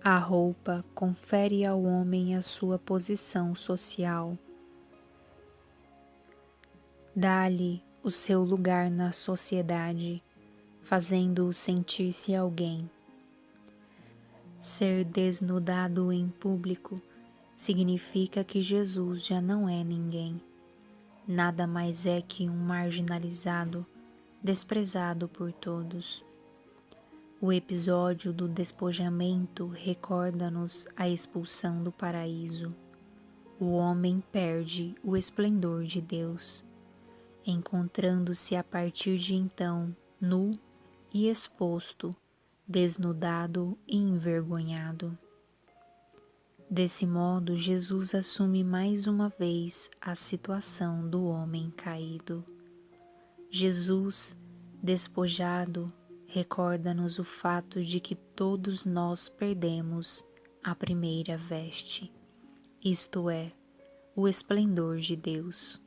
A roupa confere ao homem a sua posição social. Dá-lhe o seu lugar na sociedade, fazendo-o sentir-se alguém. Ser desnudado em público significa que Jesus já não é ninguém. Nada mais é que um marginalizado, desprezado por todos. O episódio do despojamento recorda-nos a expulsão do paraíso. o homem perde o esplendor de Deus, encontrando-se a partir de então nu e exposto, desnudado e envergonhado. Desse modo, Jesus assume mais uma vez a situação do homem caído. Jesus, despojado, recorda-nos o fato de que todos nós perdemos a primeira veste, isto é, o esplendor de Deus.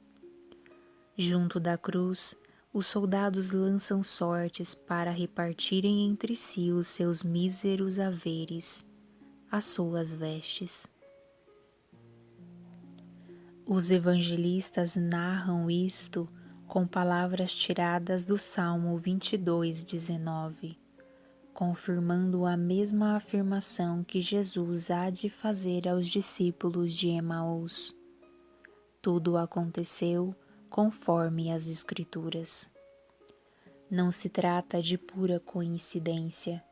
Junto da cruz, os soldados lançam sortes para repartirem entre si os seus míseros haveres, as suas vestes. Os evangelistas narram isto com palavras tiradas do Salmo 22:19, confirmando a mesma afirmação que Jesus há de fazer aos discípulos de Emaús. Tudo aconteceu conforme as Escrituras. Não se trata de pura coincidência.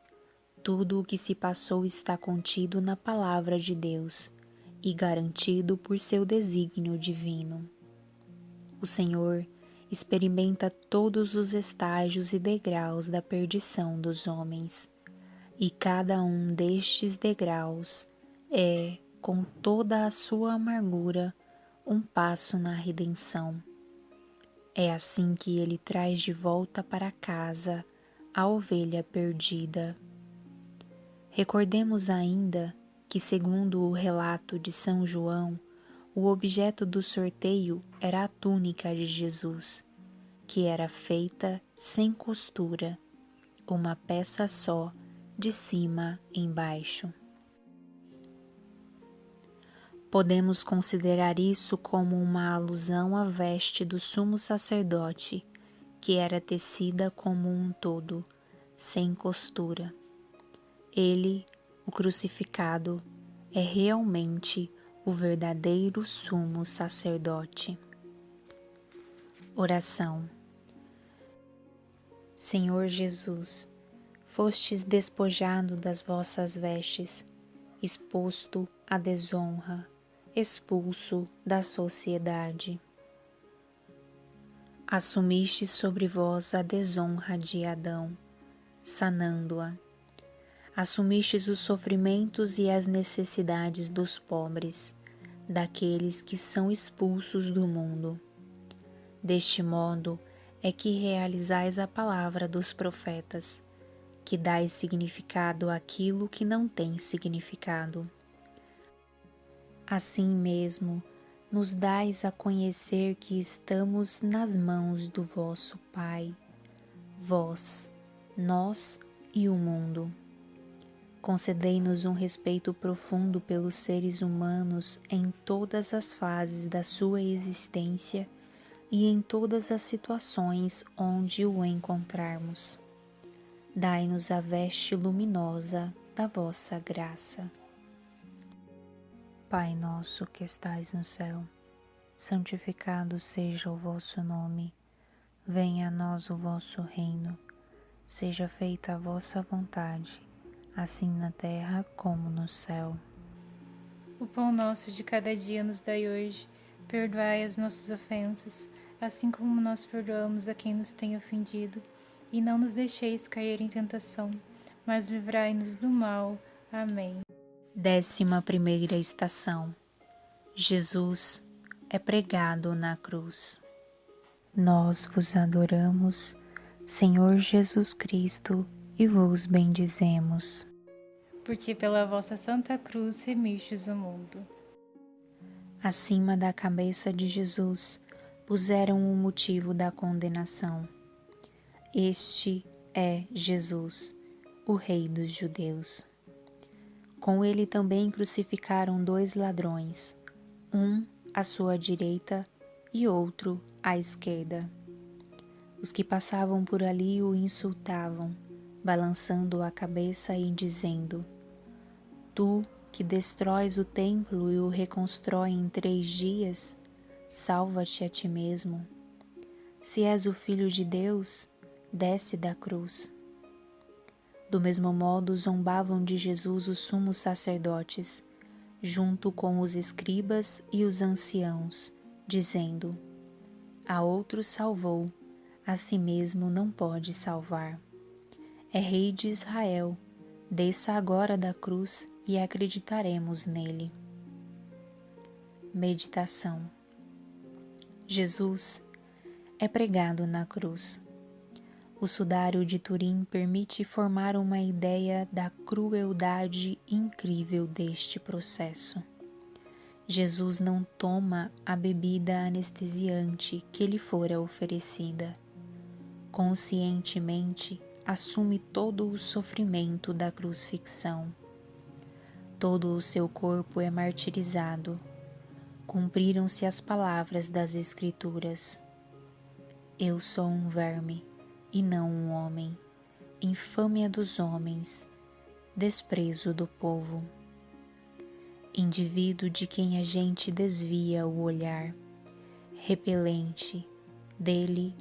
Tudo o que se passou está contido na Palavra de Deus e garantido por seu desígnio divino. O Senhor experimenta todos os estágios e degraus da perdição dos homens, e cada um destes degraus é, com toda a sua amargura, um passo na redenção. É assim que ele traz de volta para casa a ovelha perdida. Recordemos ainda que, segundo o relato de São João, o objeto do sorteio era a túnica de Jesus, que era feita sem costura, uma peça só, de cima embaixo. Podemos considerar isso como uma alusão à veste do sumo sacerdote, que era tecida como um todo, sem costura. Ele, o crucificado, é realmente o verdadeiro sumo sacerdote. Oração. Senhor Jesus, fostes despojado das vossas vestes, exposto à desonra, expulso da sociedade. Assumiste sobre vós a desonra de Adão, sanando-a. Assumistes os sofrimentos e as necessidades dos pobres, daqueles que são expulsos do mundo. Deste modo é que realizais a palavra dos profetas, que dais significado àquilo que não tem significado. Assim mesmo, nos dais a conhecer que estamos nas mãos do vosso Pai, vós, nós e o mundo. Concedei-nos um respeito profundo pelos seres humanos em todas as fases da sua existência e em todas as situações onde o encontrarmos. Dai-nos a veste luminosa da vossa graça. Pai nosso que estais no céu, santificado seja o vosso nome. Venha a nós o vosso reino. Seja feita a vossa vontade, assim na terra como no céu. O pão nosso de cada dia nos dai hoje. Perdoai as nossas ofensas, assim como nós perdoamos a quem nos tem ofendido. E não nos deixeis cair em tentação, mas livrai-nos do mal. Amém. 11ª estação. Jesus é pregado na cruz. Nós vos adoramos, Senhor Jesus Cristo, e vos bendizemos. Porque pela vossa santa cruz remistes o mundo. Acima da cabeça de Jesus puseram o motivo da condenação. Este é Jesus, o Rei dos Judeus. Com ele também crucificaram 2 ladrões, um à sua direita e outro à esquerda. Os que passavam por ali o insultavam, balançando a cabeça e dizendo: Tu que destróis o templo e o reconstrói em 3 dias, salva-te a ti mesmo. Se és o Filho de Deus, desce da cruz. Do mesmo modo zombavam de Jesus os sumos sacerdotes, junto com os escribas e os anciãos, dizendo: a outros salvou, a si mesmo não pode salvar. É Rei de Israel, desça agora da cruz e acreditaremos nele. Meditação. Jesus é pregado na cruz. O sudário de Turim permite formar uma ideia da crueldade incrível deste processo. Jesus não toma a bebida anestesiante que lhe fora oferecida. Conscientemente assume todo o sofrimento da crucifixão. Todo o seu corpo é martirizado. Cumpriram-se as palavras das Escrituras: eu sou um verme e não um homem, infâmia dos homens, desprezo do povo. Indivíduo de quem a gente desvia o olhar, repelente, dele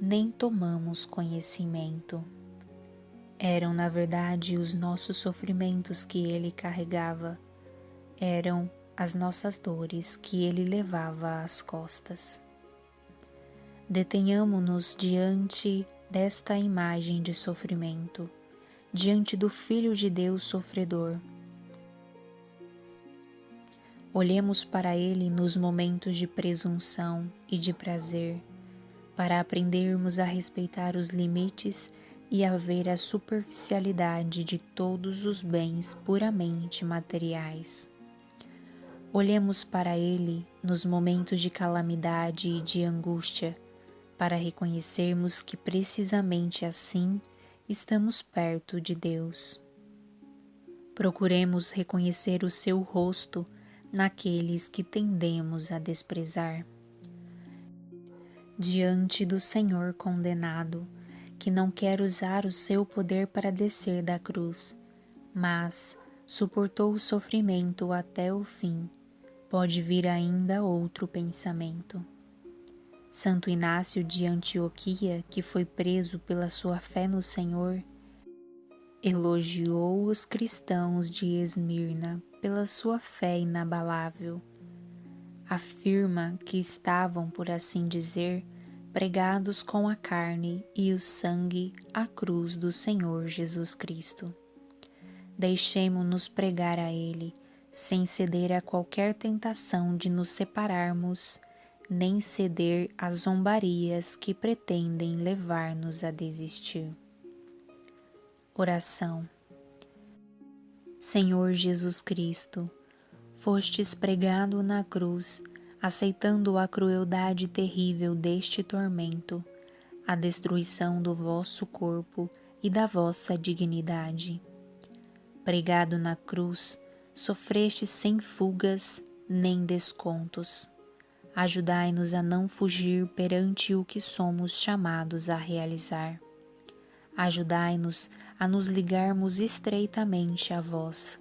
nem tomamos conhecimento. Eram, na verdade, os nossos sofrimentos que ele carregava, eram as nossas dores que ele levava às costas. Detenhamo-nos diante desta imagem de sofrimento, diante do Filho de Deus sofredor. Olhemos para ele nos momentos de presunção e de prazer, para aprendermos a respeitar os limites e a ver a superficialidade de todos os bens puramente materiais. Olhemos para ele nos momentos de calamidade e de angústia, para reconhecermos que precisamente assim estamos perto de Deus. Procuremos reconhecer o seu rosto naqueles que tendemos a desprezar. Diante do Senhor condenado, que não quer usar o seu poder para descer da cruz, mas suportou o sofrimento até o fim, pode vir ainda outro pensamento. Santo Inácio de Antioquia, que foi preso pela sua fé no Senhor, elogiou os cristãos de Esmirna pela sua fé inabalável. Afirma que estavam, por assim dizer, pregados com a carne e o sangue à cruz do Senhor Jesus Cristo. Deixemo-nos pregar a Ele, sem ceder a qualquer tentação de nos separarmos, nem ceder às zombarias que pretendem levar-nos a desistir. Oração. Senhor Jesus Cristo, fostes pregado na cruz, aceitando a crueldade terrível deste tormento, a destruição do vosso corpo e da vossa dignidade. Pregado na cruz, sofreste sem fugas nem descontos. Ajudai-nos a não fugir perante o que somos chamados a realizar. Ajudai-nos a nos ligarmos estreitamente a vós.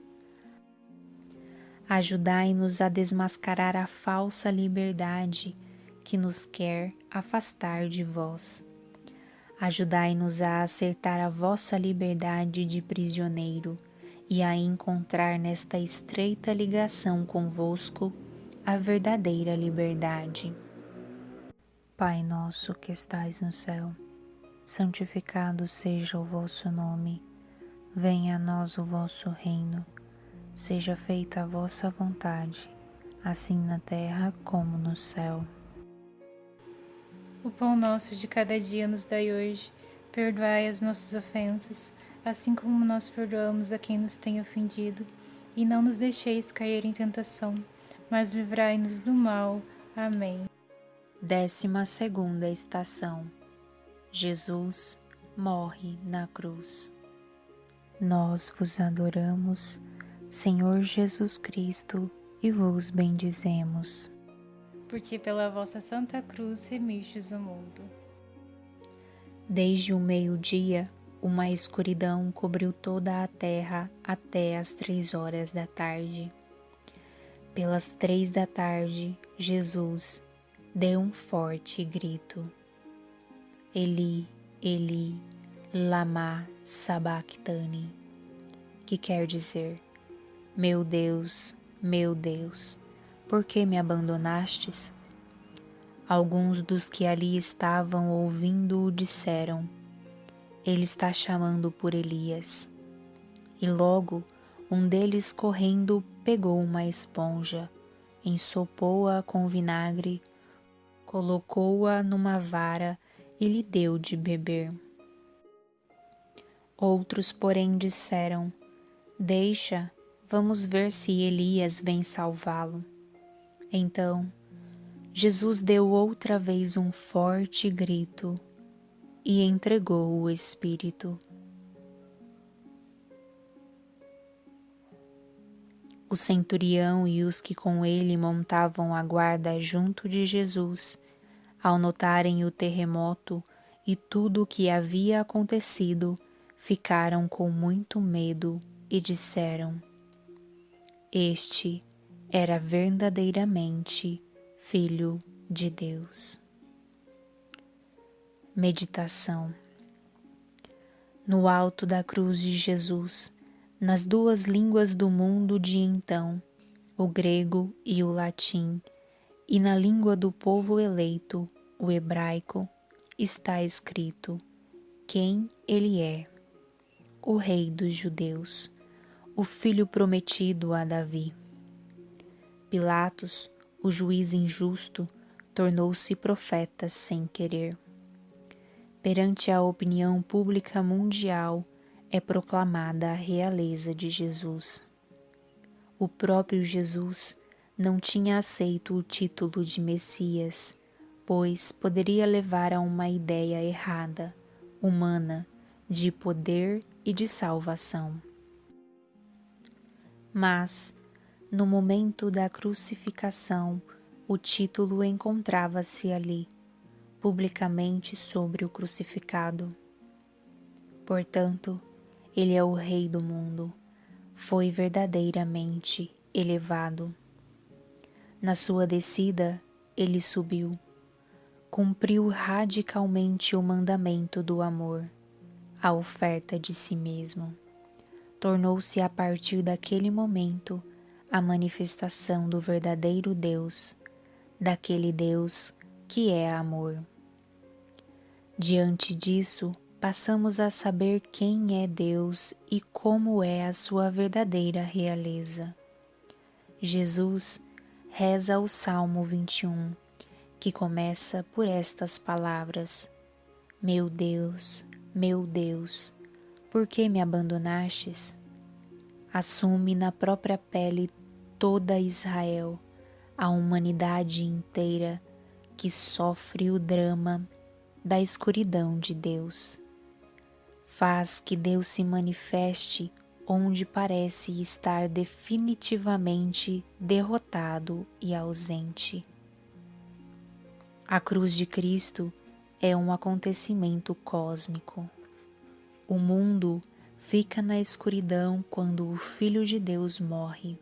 Ajudai-nos a desmascarar a falsa liberdade que nos quer afastar de vós. Ajudai-nos a acertar a vossa liberdade de prisioneiro e a encontrar nesta estreita ligação convosco a verdadeira liberdade. Pai nosso que estais no céu, santificado seja o vosso nome. Venha a nós o vosso reino. Seja feita a vossa vontade, assim na terra como no céu. O pão nosso de cada dia nos dai hoje. Perdoai as nossas ofensas, assim como nós perdoamos a quem nos tem ofendido. E não nos deixeis cair em tentação, mas livrai-nos do mal. Amém. 12ª estação. Jesus morre na cruz. Nós vos adoramos, Senhor Jesus Cristo, e vos bendizemos. Porque pela vossa santa cruz remistes o mundo. Desde o meio-dia, uma escuridão cobriu toda a terra até as 3 horas da tarde. Pelas 3 da tarde, Jesus deu um forte grito. Eli, Eli, lama sabachthani, que quer dizer: meu Deus, meu Deus, por que me abandonastes? Alguns dos que ali estavam ouvindo-o disseram: Ele está chamando por Elias. E logo um deles, correndo, pegou uma esponja, ensopou-a com vinagre, colocou-a numa vara e lhe deu de beber. Outros, porém, disseram: Deixa, vamos ver se Elias vem salvá-lo. Então, Jesus deu outra vez um forte grito e entregou o Espírito. O centurião e os que com ele montavam a guarda junto de Jesus, ao notarem o terremoto e tudo o que havia acontecido, ficaram com muito medo e disseram: Este era verdadeiramente Filho de Deus. Meditação. No alto da cruz de Jesus, nas duas línguas do mundo de então, o grego e o latim, e na língua do povo eleito, o hebraico, está escrito quem ele é: o Rei dos Judeus, o Filho prometido a Davi. Pilatos, o juiz injusto, tornou-se profeta sem querer. Perante a opinião pública mundial, é proclamada a realeza de Jesus. O próprio Jesus não tinha aceito o título de Messias, pois poderia levar a uma ideia errada, humana, de poder e de salvação. Mas, no momento da crucificação, o título encontrava-se ali, publicamente sobre o crucificado. Portanto, ele é o Rei do mundo, foi verdadeiramente elevado. Na sua descida, ele subiu, cumpriu radicalmente o mandamento do amor, a oferta de si mesmo. Tornou-se a partir daquele momento a manifestação do verdadeiro Deus, daquele Deus que é amor. Diante disso, passamos a saber quem é Deus e como é a sua verdadeira realeza. Jesus reza o Salmo 21, que começa por estas palavras: meu Deus, por que me abandonastes? Assume na própria pele toda Israel, a humanidade inteira que sofre o drama da escuridão de Deus. Faz que Deus se manifeste onde parece estar definitivamente derrotado e ausente. A cruz de Cristo é um acontecimento cósmico. O mundo fica na escuridão quando o Filho de Deus morre.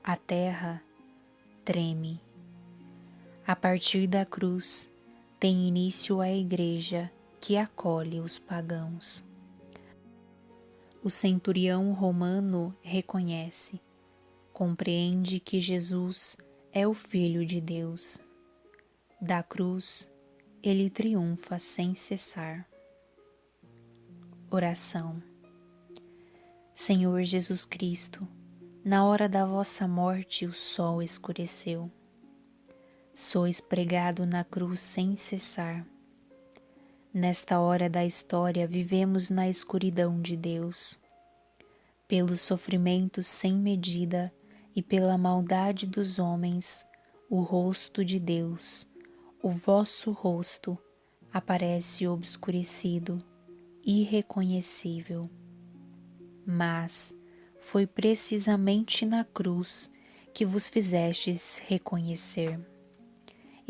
A terra treme. A partir da cruz tem início a Igreja que acolhe os pagãos. O centurião romano reconhece, compreende que Jesus é o Filho de Deus. Da cruz, ele triunfa sem cessar. Oração. Senhor Jesus Cristo, na hora da vossa morte o sol escureceu. Sois pregado na cruz sem cessar. Nesta hora da história vivemos na escuridão de Deus. Pelos sofrimentos sem medida e pela maldade dos homens, o rosto de Deus, o vosso rosto, aparece obscurecido, irreconhecível. Mas foi precisamente na cruz que vos fizestes reconhecer.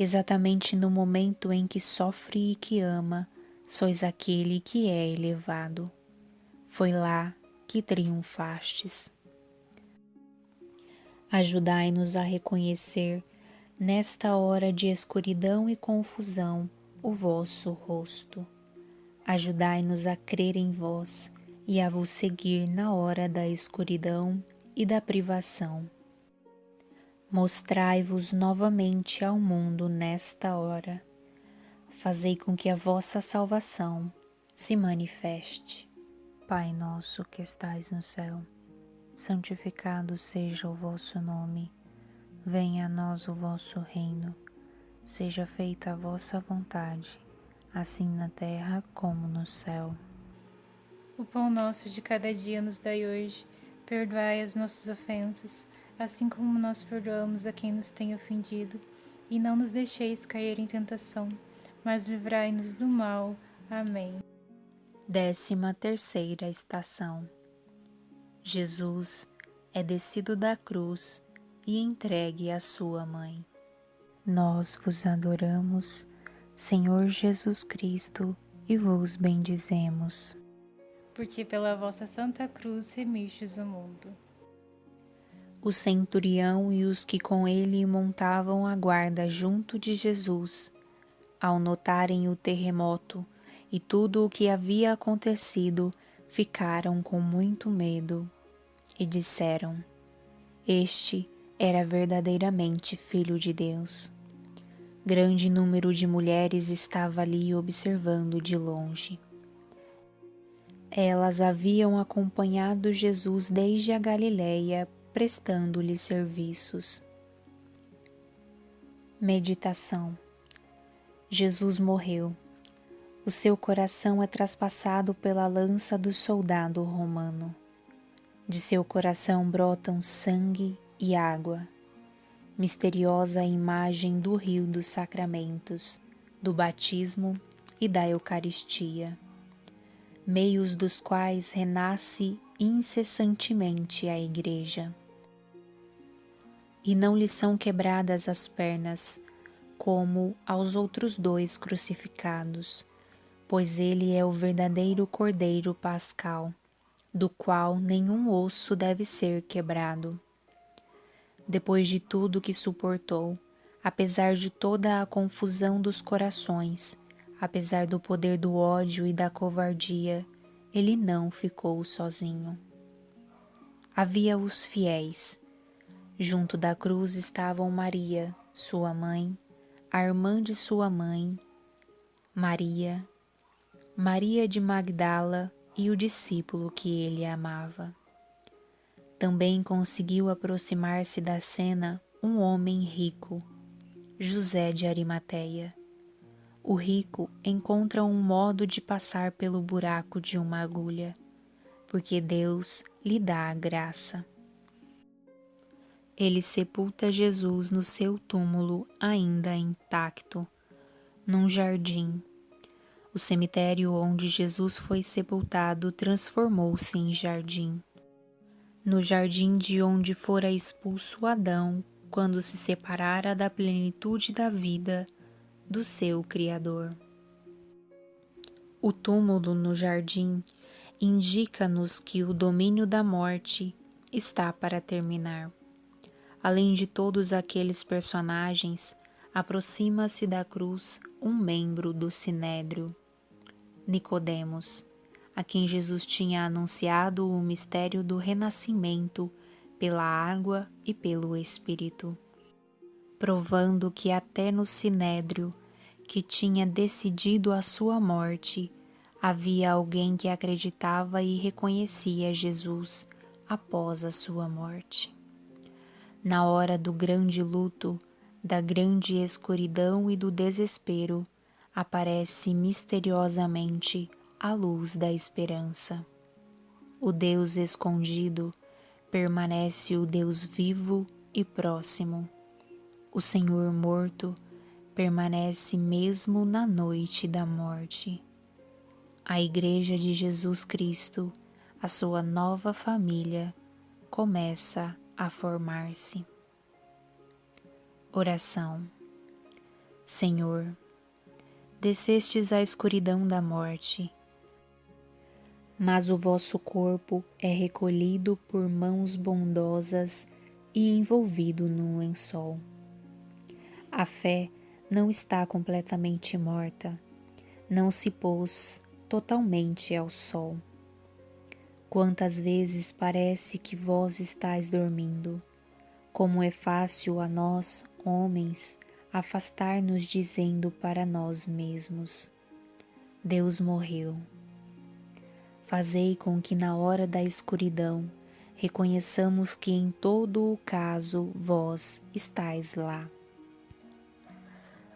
Exatamente no momento em que sofre e que ama, sois aquele que é elevado. Foi lá que triunfastes. Ajudai-nos a reconhecer, nesta hora de escuridão e confusão, o vosso rosto. Ajudai-nos a crer em vós e a vos seguir na hora da escuridão e da privação. Mostrai-vos novamente ao mundo nesta hora. Fazei com que a vossa salvação se manifeste. Pai nosso que estais no céu, santificado seja o vosso nome. Venha a nós o vosso reino. Seja feita a vossa vontade, assim na terra como no céu. O pão nosso de cada dia nos dai hoje. Perdoai as nossas ofensas, assim como nós perdoamos a quem nos tem ofendido. E não nos deixeis cair em tentação, mas livrai-nos do mal. Amém. 13ª estação. Jesus é descido da cruz e entregue à sua mãe. Nós vos adoramos, Senhor Jesus Cristo, e vos bendizemos. Porque pela vossa santa cruz remistes o mundo. O centurião e os que com ele montavam a guarda junto de Jesus, ao notarem o terremoto e tudo o que havia acontecido, ficaram com muito medo e disseram: Este era verdadeiramente Filho de Deus. Grande número de mulheres estava ali observando de longe. Elas haviam acompanhado Jesus desde a Galileia, prestando-lhe serviços. Meditação. Jesus morreu. O seu coração é traspassado pela lança do soldado romano. De seu coração brotam sangue e água. Misteriosa imagem do rio dos sacramentos, do batismo e da Eucaristia, meios dos quais renasce incessantemente a Igreja. E não lhe são quebradas as pernas, como aos outros dois crucificados, pois ele é o verdadeiro Cordeiro Pascal, do qual nenhum osso deve ser quebrado. Depois de tudo que suportou, apesar de toda a confusão dos corações, apesar do poder do ódio e da covardia, ele não ficou sozinho. Havia os fiéis. Junto da cruz estavam Maria, sua mãe, a irmã de sua mãe, Maria, Maria de Magdala e o discípulo que ele amava. Também conseguiu aproximar-se da cena um homem rico, José de Arimateia. O rico encontra um modo de passar pelo buraco de uma agulha, porque Deus lhe dá a graça. Ele sepulta Jesus no seu túmulo ainda intacto, num jardim. O cemitério onde Jesus foi sepultado transformou-se em jardim. No jardim de onde fora expulso Adão quando se separara da plenitude da vida do seu Criador. O túmulo no jardim indica-nos que o domínio da morte está para terminar. Além de todos aqueles personagens, aproxima-se da cruz um membro do Sinédrio, Nicodemos, a quem Jesus tinha anunciado o mistério do renascimento pela água e pelo Espírito, provando que até no Sinédrio, que tinha decidido a sua morte, havia alguém que acreditava e reconhecia Jesus após a sua morte. Na hora do grande luto, da grande escuridão e do desespero, aparece misteriosamente a luz da esperança. O Deus escondido permanece o Deus vivo e próximo. O Senhor morto permanece mesmo na noite da morte. A Igreja de Jesus Cristo, a sua nova família, começa a formar-se. Oração. Senhor, descestes à escuridão da morte, mas o vosso corpo é recolhido por mãos bondosas e envolvido num lençol. A fé não está completamente morta, não se pôs totalmente ao sol. Quantas vezes parece que vós estáis dormindo, Como é fácil a nós, homens, afastar-nos dizendo para nós mesmos: Deus morreu. Fazei com que na hora da escuridão reconheçamos que em todo o caso vós estáis lá.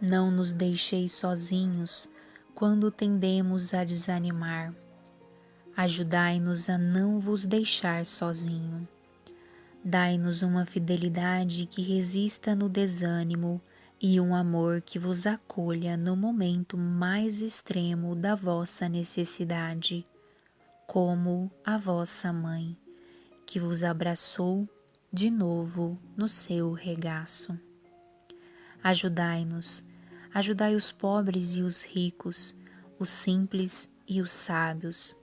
Não nos deixeis sozinhos quando tendemos a desanimar. Ajudai-nos a não vos deixar sozinho. Dai-nos uma fidelidade que resista no desânimo e um amor que vos acolha no momento mais extremo da vossa necessidade, como a vossa mãe, que vos abraçou de novo no seu regaço. Ajudai-nos, ajudai os pobres e os ricos, os simples e os sábios,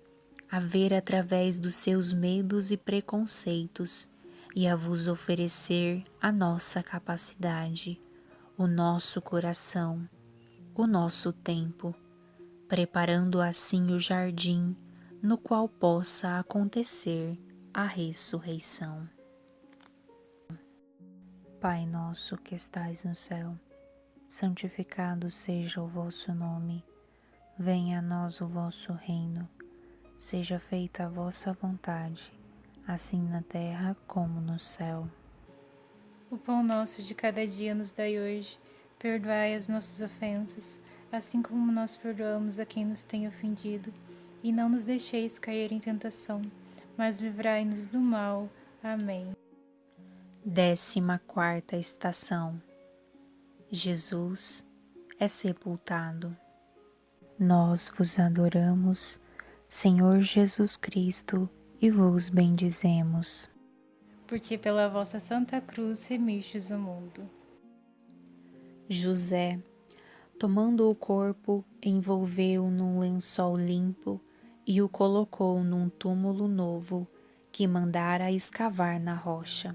a ver através dos seus medos e preconceitos e a vos oferecer a nossa capacidade, o nosso coração, o nosso tempo, preparando assim o jardim no qual possa acontecer a ressurreição. Pai nosso que estais no céu, santificado seja o vosso nome. Venha a nós o vosso reino. Seja feita a vossa vontade, assim na terra como no céu. O pão nosso de cada dia nos dai hoje. Perdoai as nossas ofensas, assim como nós perdoamos a quem nos tem ofendido. E não nos deixeis cair em tentação, mas livrai-nos do mal. Amém. 14ª estação. Jesus é sepultado. Nós vos adoramos, Senhor Jesus Cristo, e vos bendizemos. Porque pela vossa Santa Cruz remistes o mundo. José, tomando o corpo, envolveu-o num lençol limpo e o colocou num túmulo novo que mandara escavar na rocha.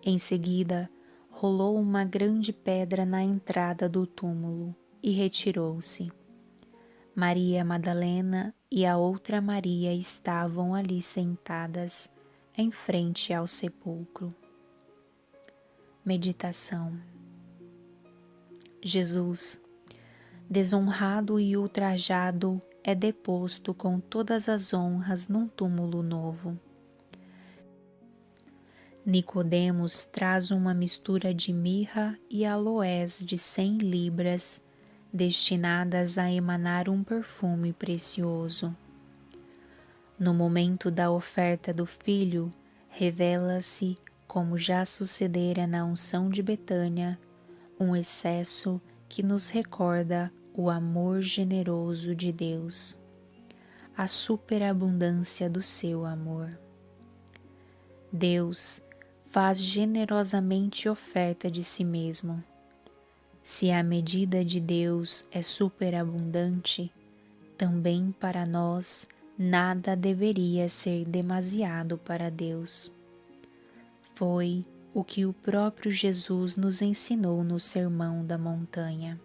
Em seguida, rolou uma grande pedra na entrada do túmulo e retirou-se. Maria Madalena e a outra Maria estavam ali sentadas, em frente ao sepulcro. Meditação. Jesus, desonrado e ultrajado, é deposto com todas as honras num túmulo novo. Nicodemos traz uma mistura de mirra e aloés de 100 libras, destinadas a emanar um perfume precioso. No momento da oferta do filho, revela-se, como já sucedera na unção de Betânia, um excesso que nos recorda o amor generoso de Deus, a superabundância do seu amor. Deus faz generosamente oferta de si mesmo. Se a medida de Deus é superabundante, também para nós nada deveria ser demasiado para Deus. Foi o que o próprio Jesus nos ensinou no Sermão da Montanha.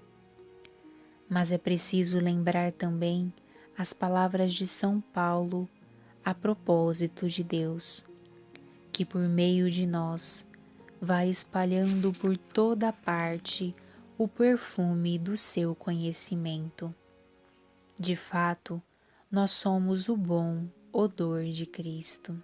Mas é preciso lembrar também as palavras de São Paulo a propósito de Deus, que por meio de nós vai espalhando por toda parte o perfume do seu conhecimento. De fato, nós somos o bom odor de Cristo.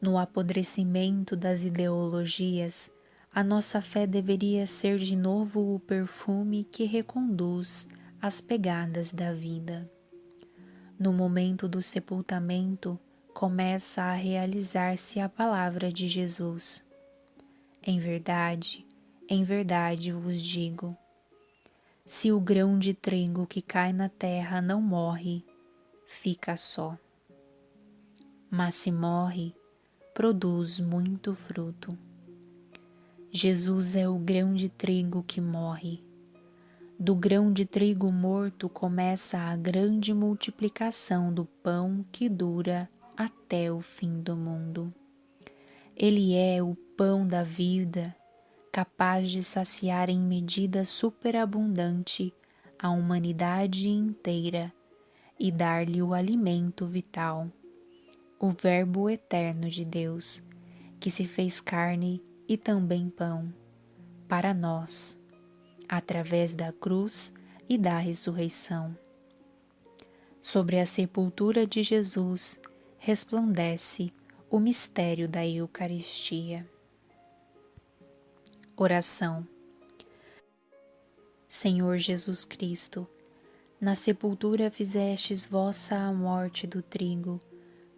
No apodrecimento das ideologias, a nossa fé deveria ser de novo o perfume que reconduz as pegadas da vida. No momento do sepultamento, começa a realizar-se a palavra de Jesus. Em verdade vos digo, se o grão de trigo que cai na terra não morre, fica só. Mas se morre, produz muito fruto. Jesus é o grão de trigo que morre. Do grão de trigo morto começa a grande multiplicação do pão que dura até o fim do mundo. Ele é o pão da vida, capaz de saciar em medida superabundante a humanidade inteira e dar-lhe o alimento vital, o Verbo eterno de Deus, que se fez carne e também pão, para nós, através da cruz e da ressurreição. Sobre a sepultura de Jesus resplandece o mistério da Eucaristia. Oração. Senhor Jesus Cristo, na sepultura fizestes vossa a morte do trigo,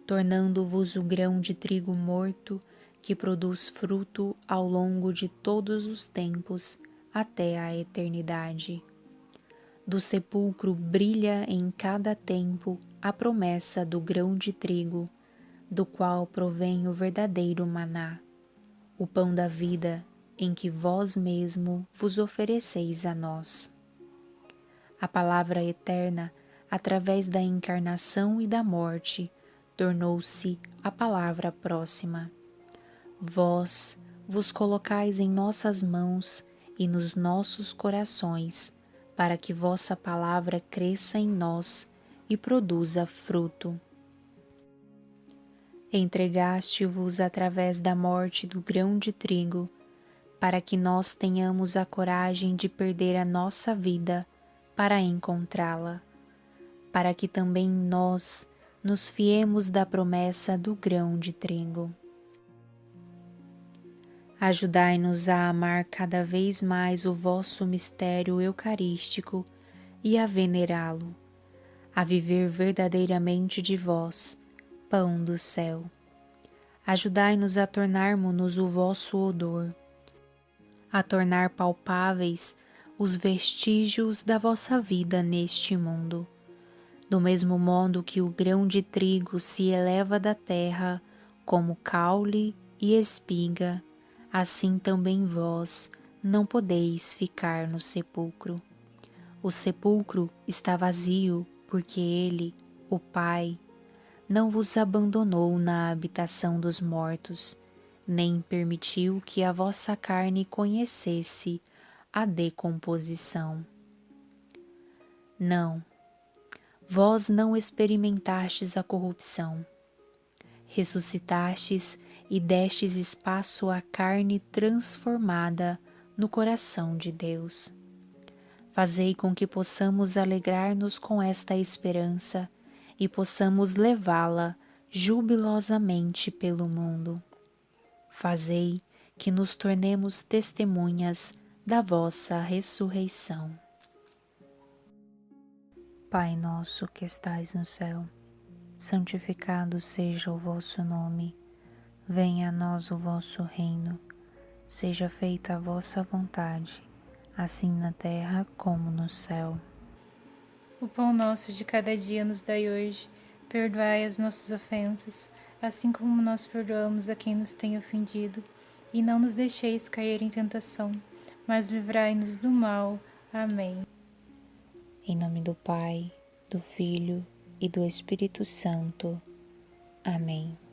tornando-vos o grão de trigo morto que produz fruto ao longo de todos os tempos até a eternidade. Do sepulcro brilha em cada tempo a promessa do grão de trigo, do qual provém o verdadeiro maná, o pão da vida em que vós mesmo vos ofereceis a nós. A palavra eterna, através da encarnação e da morte, tornou-se a palavra próxima. Vós vos colocais em nossas mãos e nos nossos corações, para que vossa palavra cresça em nós e produza fruto. Entregaste-vos através da morte do grão de trigo, para que nós tenhamos a coragem de perder a nossa vida para encontrá-la, para que também nós nos fiemos da promessa do grão de trigo. Ajudai-nos a amar cada vez mais o vosso mistério eucarístico e a venerá-lo, a viver verdadeiramente de vós, pão do céu. Ajudai-nos a tornarmos-nos o vosso odor, a tornar palpáveis os vestígios da vossa vida neste mundo. Do mesmo modo que o grão de trigo se eleva da terra como caule e espiga, assim também vós não podeis ficar no sepulcro. O sepulcro está vazio porque ele, o Pai, não vos abandonou na habitação dos mortos, nem permitiu que a vossa carne conhecesse a decomposição. Não, vós não experimentastes a corrupção. Ressuscitastes e destes espaço à carne transformada no coração de Deus. Fazei com que possamos alegrar-nos com esta esperança e possamos levá-la jubilosamente pelo mundo. Fazei que nos tornemos testemunhas da vossa ressurreição. Pai nosso que estais no céu, santificado seja o vosso nome. Venha a nós o vosso reino. Seja feita a vossa vontade, assim na terra como no céu. O pão nosso de cada dia nos dai hoje. Perdoai as nossas ofensas, assim como nós perdoamos a quem nos tem ofendido. E não nos deixeis cair em tentação, mas livrai-nos do mal. Amém. Em nome do Pai, do Filho e do Espírito Santo. Amém.